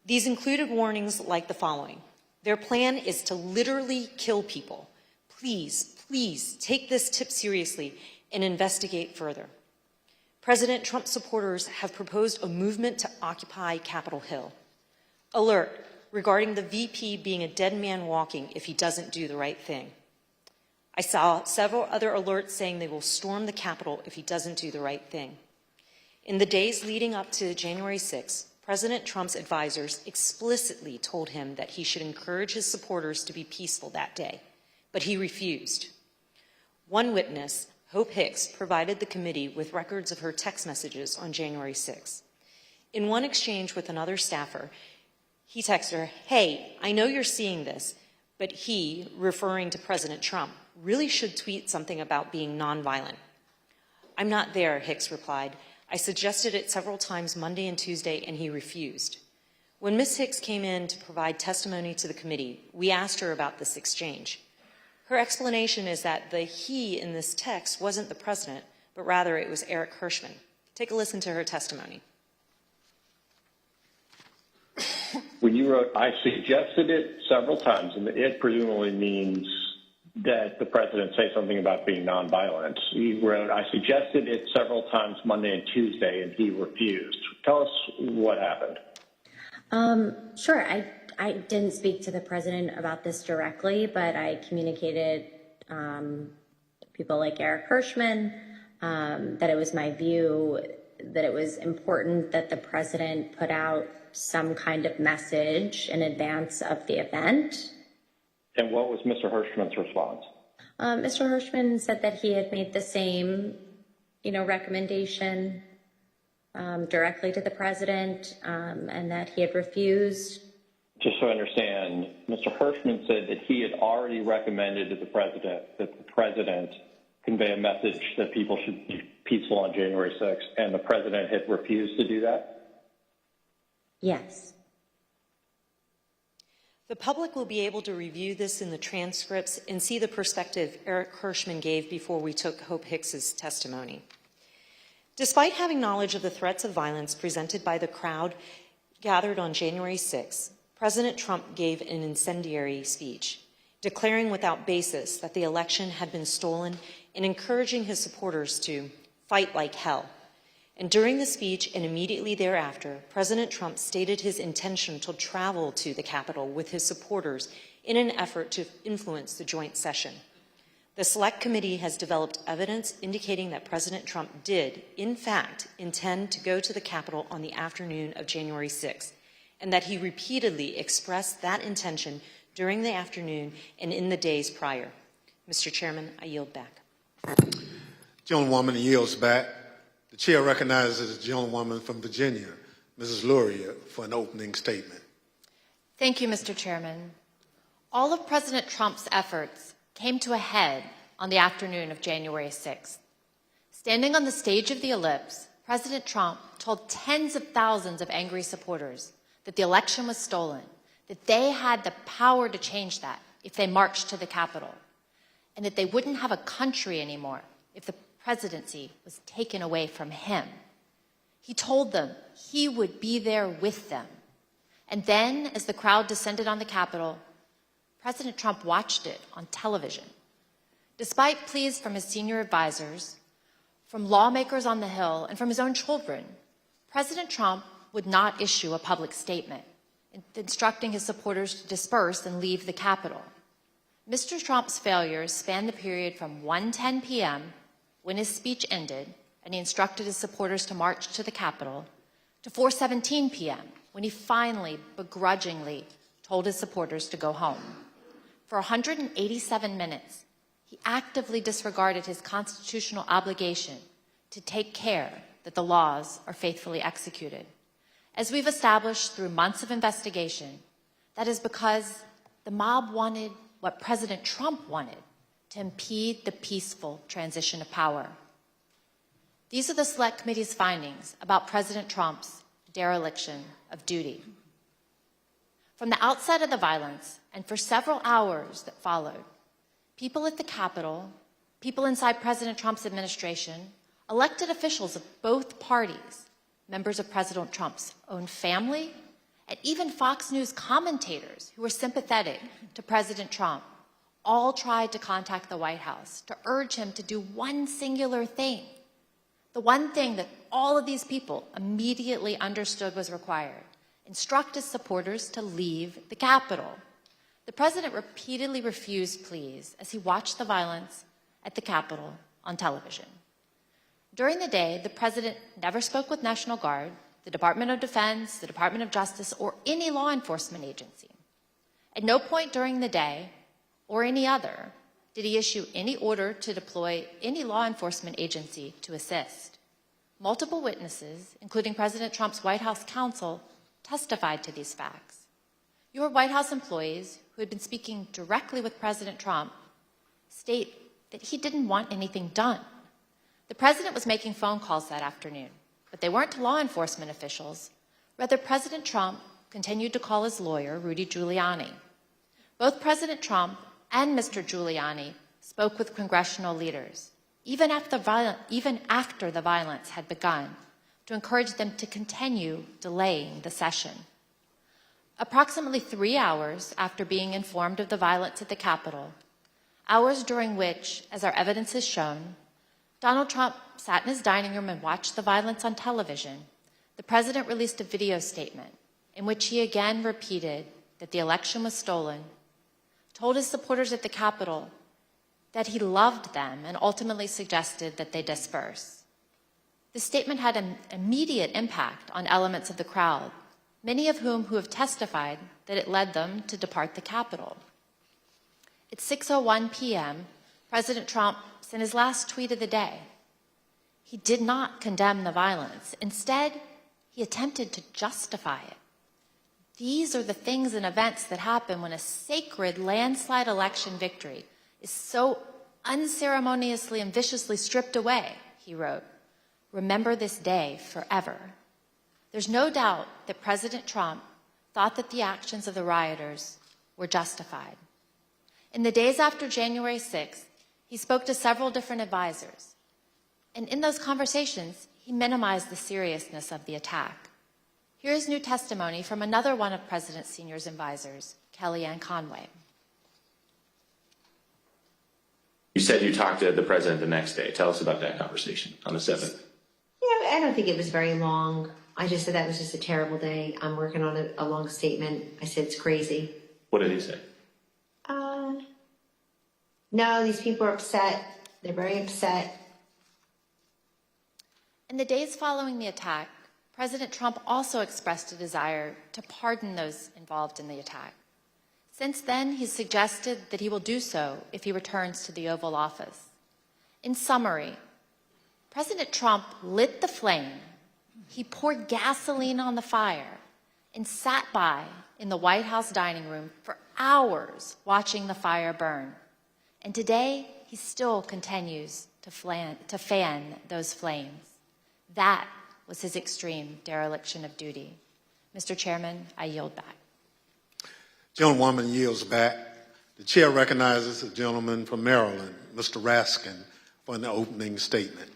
[SPEAKER 4] These included warnings like the following. Their plan is to literally kill people. Please take this tip seriously and investigate further. President Trump's supporters have proposed a movement to occupy Capitol Hill. Alert regarding the VP being a dead man walking if he doesn't do the right thing. I saw several other alerts saying they will storm the Capitol if he doesn't do the right thing. In the days leading up to January 6th, President Trump's advisors explicitly told him that he should encourage his supporters to be peaceful that day, but he refused. One witness, Hope Hicks, provided the committee with records of her text messages on January 6th. In one exchange with another staffer, he texted her, "Hey, I know you're seeing this, but he," referring to President Trump, "really should tweet something about being nonviolent." "I'm not there," Hicks replied. "I suggested it several times Monday and Tuesday, and he refused." When Ms. Hicks came in to provide testimony to the committee, we asked her about this exchange. Her explanation is that the he in this text wasn't the president, but rather it was Eric Hirschman. Take a listen to her testimony.
[SPEAKER 13] When you wrote, "I suggested it several times," and it presumably means that the president say something about being nonviolent. You wrote, "I suggested it several times Monday and Tuesday, and he refused." Tell us what happened.
[SPEAKER 11] Sure. I didn't speak to the president about this directly, but I communicated people like Eric Hirschman that it was my view that it was important that the president put out some kind of message in advance of the event
[SPEAKER 13] And what was Mr. Hirschman's response?
[SPEAKER 11] Mr. Hirschman said that he had made the same, recommendation directly to the president, and that he had refused.
[SPEAKER 13] Just so I understand, Mr. Hirschman said that he had already recommended to the president that the president convey a message that people should be peaceful on January 6th, and the president had refused to do that?
[SPEAKER 11] Yes.
[SPEAKER 4] The public will be able to review this in the transcripts and see the perspective Eric Hirschman gave before we took Hope Hicks's testimony. Despite having knowledge of the threats of violence presented by the crowd gathered on January 6, President Trump gave an incendiary speech, declaring without basis that the election had been stolen and encouraging his supporters to fight like hell. And during the speech and immediately thereafter, President Trump stated his intention to travel to the Capitol with his supporters in an effort to influence the joint session. The Select Committee has developed evidence indicating that President Trump did, in fact, intend to go to the Capitol on the afternoon of January 6th, and that he repeatedly expressed that intention during the afternoon and in the days prior. Mr. Chairman, I yield back.
[SPEAKER 6] Gentlewoman yields back. The chair recognizes the gentlewoman from Virginia, Mrs. Luria, for an opening statement.
[SPEAKER 7] Thank you, Mr. Chairman. All of President Trump's efforts came to a head on the afternoon of January 6th. Standing on the stage of the ellipse, President Trump told tens of thousands of angry supporters that the election was stolen, that they had the power to change that if they marched to the Capitol, and that they wouldn't have a country anymore if the presidency was taken away from him. He told them he would be there with them. And then, as the crowd descended on the Capitol, President Trump watched it on television. Despite pleas from his senior advisors, from lawmakers on the Hill, and from his own children, President Trump would not issue a public statement, instructing his supporters to disperse and leave the Capitol. Mr. Trump's failures spanned the period from 1:10 p.m., when his speech ended and he instructed his supporters to march to the Capitol, to 4:17 p.m., when he finally, begrudgingly, told his supporters to go home. For 187 minutes, he actively disregarded his constitutional obligation to take care that the laws are faithfully executed. As we've established through months of investigation, that is because the mob wanted what President Trump wanted, to impede the peaceful transition of power. These are the Select Committee's findings about President Trump's dereliction of duty. From the outset of the violence, and for several hours that followed, people at the Capitol, people inside President Trump's administration, elected officials of both parties, members of President Trump's own family, and even Fox News commentators who were sympathetic to President Trump, all tried to contact the White House to urge him to do one singular thing, the one thing that all of these people immediately understood was required: instruct his supporters to leave the Capitol. The president repeatedly refused pleas as he watched the violence at the Capitol on television. During the day, the president never spoke with National Guard, the Department of Defense, the Department of Justice, or any law enforcement agency. At no point during the day, or any other, did he issue any order to deploy any law enforcement agency to assist. Multiple witnesses, including President Trump's White House counsel, testified to these facts. Your White House employees, who had been speaking directly with President Trump, state that he didn't want anything done. The president was making phone calls that afternoon, but they weren't to law enforcement officials. Rather, President Trump continued to call his lawyer, Rudy Giuliani. Both President Trump and Mr. Giuliani spoke with congressional leaders, even after the violence had begun, to encourage them to continue delaying the session. Approximately 3 hours after being informed of the violence at the Capitol, hours during which, as our evidence has shown, Donald Trump sat in his dining room and watched the violence on television, the president released a video statement in which he again repeated that the election was stolen, told his supporters at the Capitol that he loved them, and ultimately suggested that they disperse. This statement had an immediate impact on elements of the crowd, many of whom have testified that it led them to depart the Capitol. At 6:01 p.m., President Trump sent his last tweet of the day. He did not condemn the violence. Instead, he attempted to justify it. These are the things and events that happen when a sacred landslide election victory is so unceremoniously and viciously stripped away, he wrote. Remember this day forever. There's no doubt that President Trump thought that the actions of the rioters were justified. In the days after January 6th, he spoke to several different advisors. And in those conversations, he minimized the seriousness of the attack. Here is new testimony from another one of President Senior's advisors, Kellyanne Conway.
[SPEAKER 5] You said you talked to the president the next day. Tell us about that conversation on the 7th.
[SPEAKER 15] Yeah, I don't think it was very long. I just said that was just a terrible day. I'm working on a long statement. I said it's crazy.
[SPEAKER 5] What did he say?
[SPEAKER 15] No, these people are upset. They're very upset.
[SPEAKER 7] In the days following the attack, President Trump also expressed a desire to pardon those involved in the attack. Since then, he's suggested that he will do so if he returns to the Oval Office. In summary, President Trump lit the flame, he poured gasoline on the fire, and sat by in the White House dining room for hours watching the fire burn. And today, he still continues to fan those flames. That was his extreme dereliction of duty. Mr. Chairman, I yield back.
[SPEAKER 6] Gentlewoman yields back. The chair recognizes the gentleman from Maryland, Mr. Raskin, for an opening statement.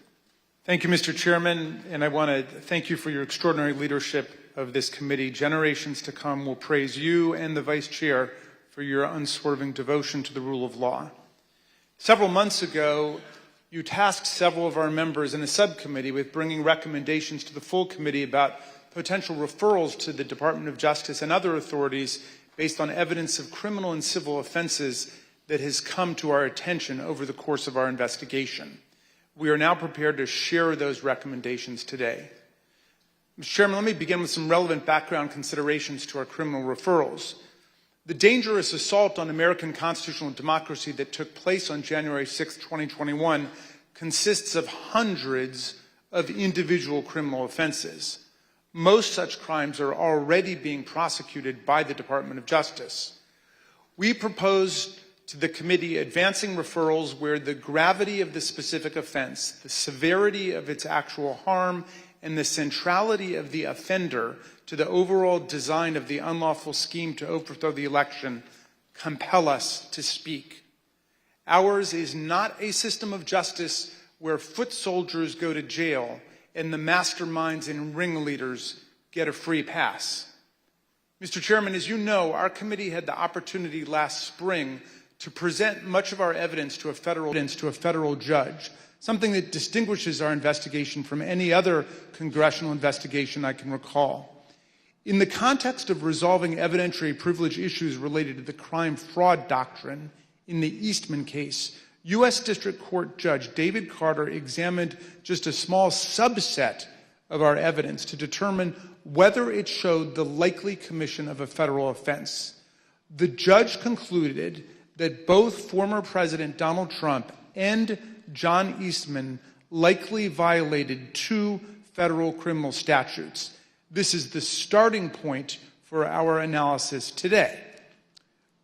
[SPEAKER 16] Thank you, Mr. Chairman, and I want to thank you for your extraordinary leadership of this committee. Generations to come will praise you and the Vice Chair for your unswerving devotion to the rule of law. Several months ago, you tasked several of our members in a subcommittee with bringing recommendations to the full committee about potential referrals to the Department of Justice and other authorities based on evidence of criminal and civil offenses that has come to our attention over the course of our investigation. We are now prepared to share those recommendations today. Mr. Chairman, let me begin with some relevant background considerations to our criminal referrals. The dangerous assault on American constitutional democracy that took place on January 6, 2021 consists of hundreds of individual criminal offenses. Most such crimes are already being prosecuted by the Department of Justice. We propose to the committee advancing referrals where the gravity of the specific offense, the severity of its actual harm, and the centrality of the offender to the overall design of the unlawful scheme to overthrow the election compel us to speak. Ours is not a system of justice where foot soldiers go to jail and the masterminds and ringleaders get a free pass. Mr. Chairman, as you know, our committee had the opportunity last spring to present much of our evidence to a federal judge, something that distinguishes our investigation from any other congressional investigation I can recall. In the context of resolving evidentiary privilege issues related to the crime-fraud doctrine in the Eastman case, U.S. District Court Judge David Carter examined just a small subset of our evidence to determine whether it showed the likely commission of a federal offense. The judge concluded that both former President Donald Trump and John Eastman likely violated two federal criminal statutes. This is the starting point for our analysis today.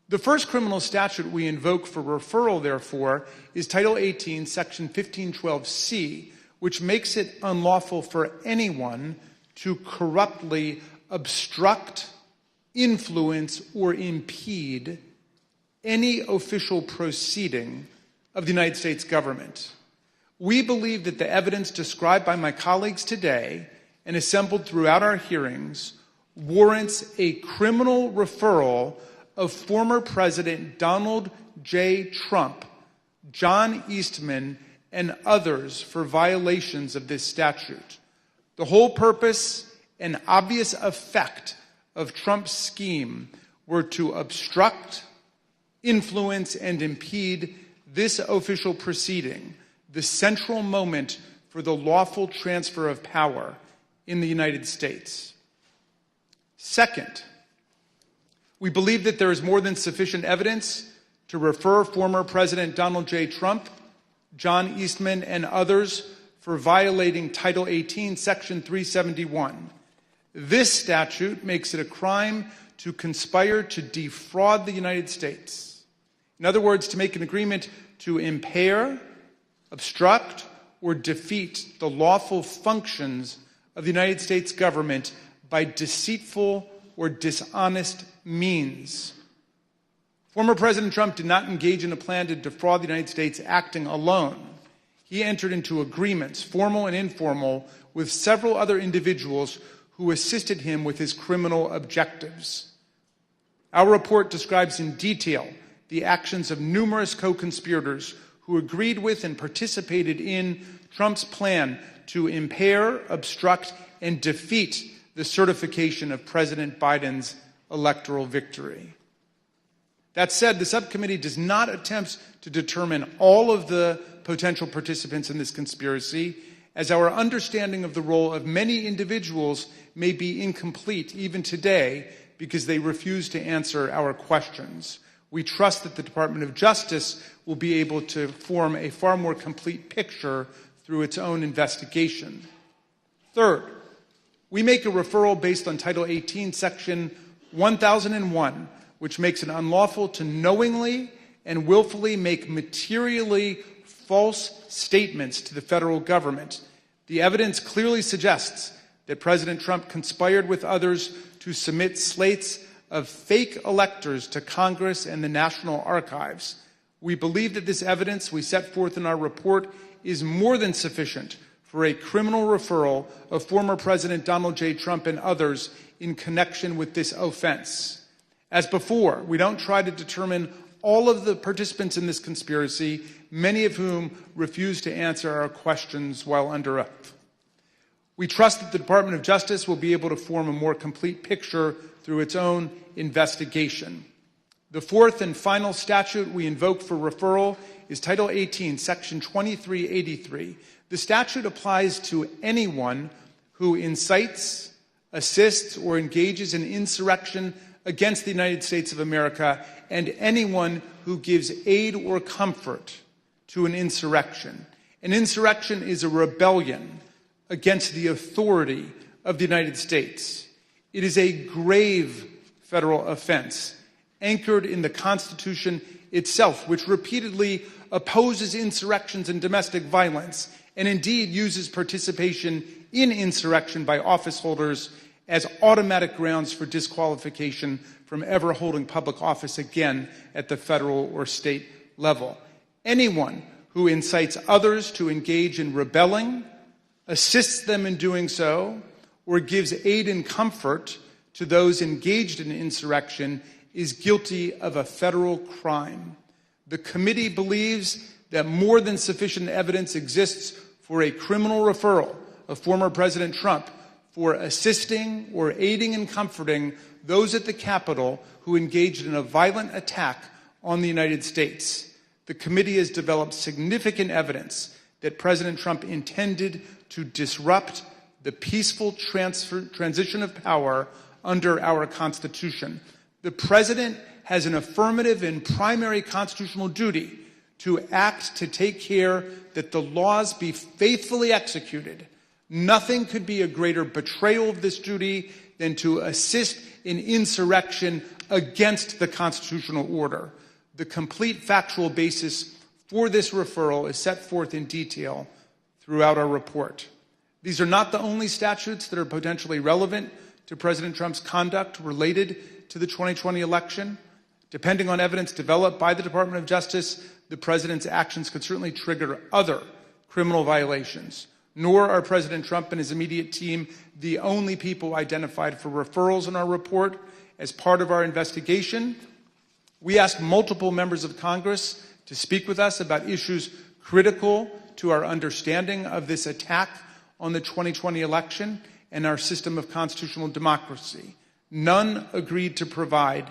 [SPEAKER 16] The first criminal statute we invoke for referral, therefore, is Title 18, Section 1512C, which makes it unlawful for anyone to corruptly obstruct, influence, or impede any official proceeding of the United States government. We believe that the evidence described by my colleagues today and assembled throughout our hearings warrants a criminal referral of former President Donald J. Trump, John Eastman, and others for violations of this statute. The whole purpose and obvious effect of Trump's scheme were to obstruct, influence, and impede this official proceeding, the central moment for the lawful transfer of power in the United States. Second, we believe that there is more than sufficient evidence to refer former President Donald J. Trump, John Eastman, and others for violating Title 18, Section 371. This statute makes it a crime to conspire to defraud the United States. In other words, to make an agreement to impair, obstruct, or defeat the lawful functions of the United States government by deceitful or dishonest means. Former President Trump did not engage in a plan to defraud the United States acting alone. He entered into agreements, formal and informal, with several other individuals who assisted him with his criminal objectives. Our report describes in detail the actions of numerous co-conspirators who agreed with and participated in Trump's plan to impair, obstruct, and defeat the certification of President Biden's electoral victory. That said, the subcommittee does not attempt to determine all of the potential participants in this conspiracy, as our understanding of the role of many individuals may be incomplete even today because they refuse to answer our questions. We trust that the Department of Justice will be able to form a far more complete picture through its own investigation. Third, we make a referral based on Title 18, Section 1001, which makes it unlawful to knowingly and willfully make materially false statements to the federal government. The evidence clearly suggests that President Trump conspired with others to submit slates of fake electors to Congress and the National Archives. We believe that this evidence we set forth in our report is more than sufficient for a criminal referral of former President Donald J. Trump and others in connection with this offense. As before, we don't try to determine all of the participants in this conspiracy, many of whom refuse to answer our questions while under oath. We trust that the Department of Justice will be able to form a more complete picture through its own investigation. The fourth and final statute we invoke for referral is Title 18, Section 2383. The statute applies to anyone who incites, assists, or engages in insurrection against the United States of America, and anyone who gives aid or comfort to an insurrection. An insurrection is a rebellion against the authority of the United States. It is a grave federal offense anchored in the Constitution itself, which repeatedly opposes insurrections and domestic violence, and indeed uses participation in insurrection by office holders as automatic grounds for disqualification from ever holding public office again at the federal or state level. Anyone who incites others to engage in rebelling, assists them in doing so, or gives aid and comfort to those engaged in insurrection is guilty of a federal crime. The committee believes that more than sufficient evidence exists for a criminal referral of former President Trump for assisting or aiding and comforting those at the Capitol who engaged in a violent attack on the United States. The committee has developed significant evidence that President Trump intended to disrupt the peaceful transition of power under our Constitution. The President has an affirmative and primary constitutional duty to act to take care that the laws be faithfully executed. Nothing could be a greater betrayal of this duty than to assist in insurrection against the constitutional order. The complete factual basis for this referral is set forth in detail throughout our report. These are not the only statutes that are potentially relevant to President Trump's conduct related to the 2020 election. Depending on evidence developed by the Department of Justice, the President's actions could certainly trigger other criminal violations. Nor are President Trump and his immediate team the only people identified for referrals in our report. As part of our investigation, we asked multiple members of Congress to speak with us about issues critical to our understanding of this attack on the 2020 election and our system of constitutional democracy. None agreed to provide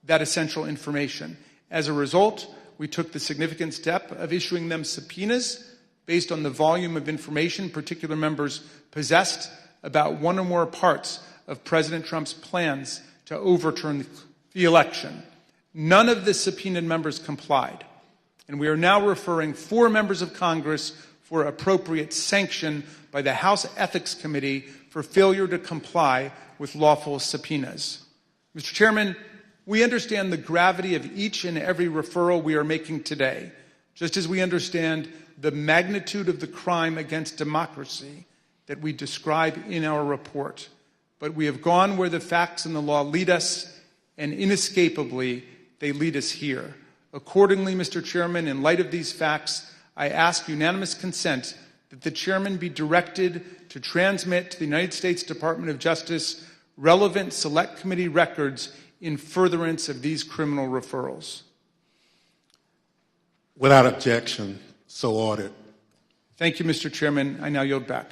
[SPEAKER 16] that essential information. As a result, we took the significant step of issuing them subpoenas based on the volume of information particular members possessed about one or more parts of President Trump's plans to overturn the election. None of the subpoenaed members complied, and we are now referring 4 members of Congress for appropriate sanction by the House Ethics Committee for failure to comply with lawful subpoenas. Mr. Chairman, we understand the gravity of each and every referral we are making today, just as we understand the magnitude of the crime against democracy that we describe in our report. But we have gone where the facts and the law lead us, and inescapably, they lead us here. Accordingly, Mr. Chairman, in light of these facts, I ask unanimous consent that the chairman be directed to transmit to the United States Department of Justice relevant Select Committee records in furtherance of these criminal referrals.
[SPEAKER 6] Without objection, so ordered.
[SPEAKER 16] Thank you, Mr. Chairman. I now yield back.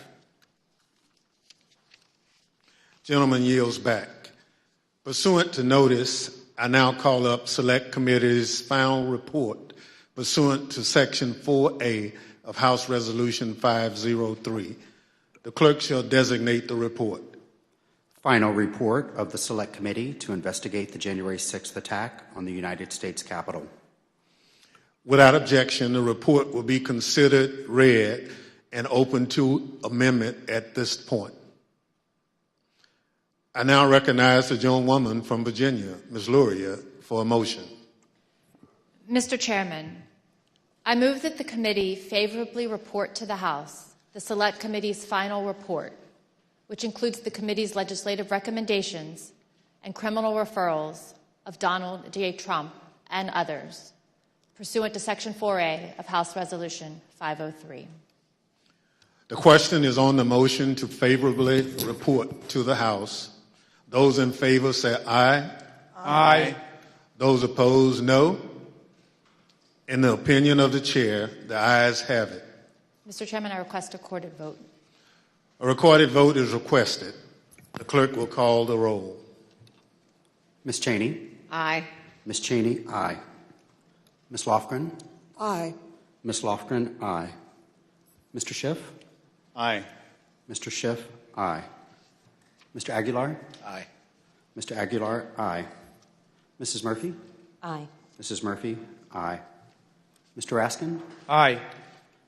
[SPEAKER 6] Gentleman yields back. Pursuant to notice, I now call up Select Committee's final report pursuant to Section 4A of House Resolution 503. The clerk shall designate the report.
[SPEAKER 8] Final report of the Select Committee to investigate the January 6th attack on the United States Capitol.
[SPEAKER 6] Without objection, the report will be considered read and open to amendment at this point. I now recognize the gentlewoman from Virginia, Ms. Luria, for a motion.
[SPEAKER 7] Mr. Chairman, I move that the committee favorably report to the House the Select Committee's final report, which includes the committee's legislative recommendations and criminal referrals of Donald J. Trump and others, pursuant to Section 4A of House Resolution 503.
[SPEAKER 6] The question is on the motion to favorably report to the House. Those in favor say aye.
[SPEAKER 16] Aye.
[SPEAKER 6] Those opposed, no. In the opinion of the chair, the ayes have it.
[SPEAKER 7] Mr. Chairman, I request a recorded vote.
[SPEAKER 6] A recorded vote is requested. The clerk will call the roll.
[SPEAKER 8] Ms. Cheney?
[SPEAKER 29] Aye.
[SPEAKER 8] Ms. Cheney, aye. Ms. Lofgren?
[SPEAKER 9] Aye.
[SPEAKER 8] Ms. Lofgren, aye. Mr. Schiff?
[SPEAKER 10] Aye.
[SPEAKER 8] Mr. Schiff, aye. Mr. Aguilar?
[SPEAKER 2] Aye.
[SPEAKER 8] Mr. Aguilar, aye. Mrs. Murphy?
[SPEAKER 4] Aye.
[SPEAKER 8] Mrs. Murphy, aye. Mr. Raskin?
[SPEAKER 16] Aye.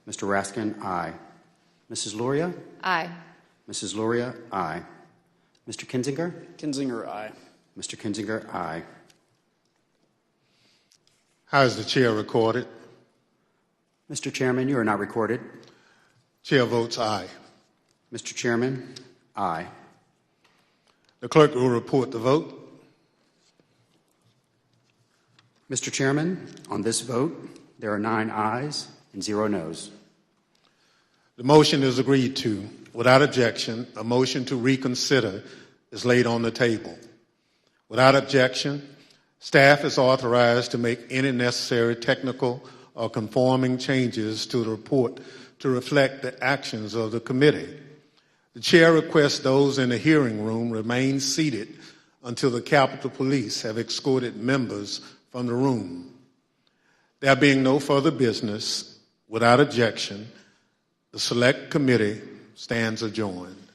[SPEAKER 8] Mr. Raskin, aye. Mrs. Luria?
[SPEAKER 7] Aye.
[SPEAKER 8] Mrs. Luria, aye. Mr. Kinzinger?
[SPEAKER 14] Kinzinger, aye.
[SPEAKER 8] Mr. Kinzinger, aye.
[SPEAKER 6] How is the chair recorded?
[SPEAKER 8] Mr. Chairman, you are not recorded.
[SPEAKER 6] Chair votes aye.
[SPEAKER 8] Mr. Chairman, aye.
[SPEAKER 6] The clerk will report the vote.
[SPEAKER 8] Mr. Chairman, on this vote, there are 9 ayes and 0 noes.
[SPEAKER 6] The motion is agreed to. Without objection, a motion to reconsider is laid on the table. Without objection, staff is authorized to make any necessary technical or conforming changes to the report to reflect the actions of the committee. The chair requests those in the hearing room remain seated until the Capitol Police have escorted members from the room. There being no further business, without objection, the Select Committee stands adjourned.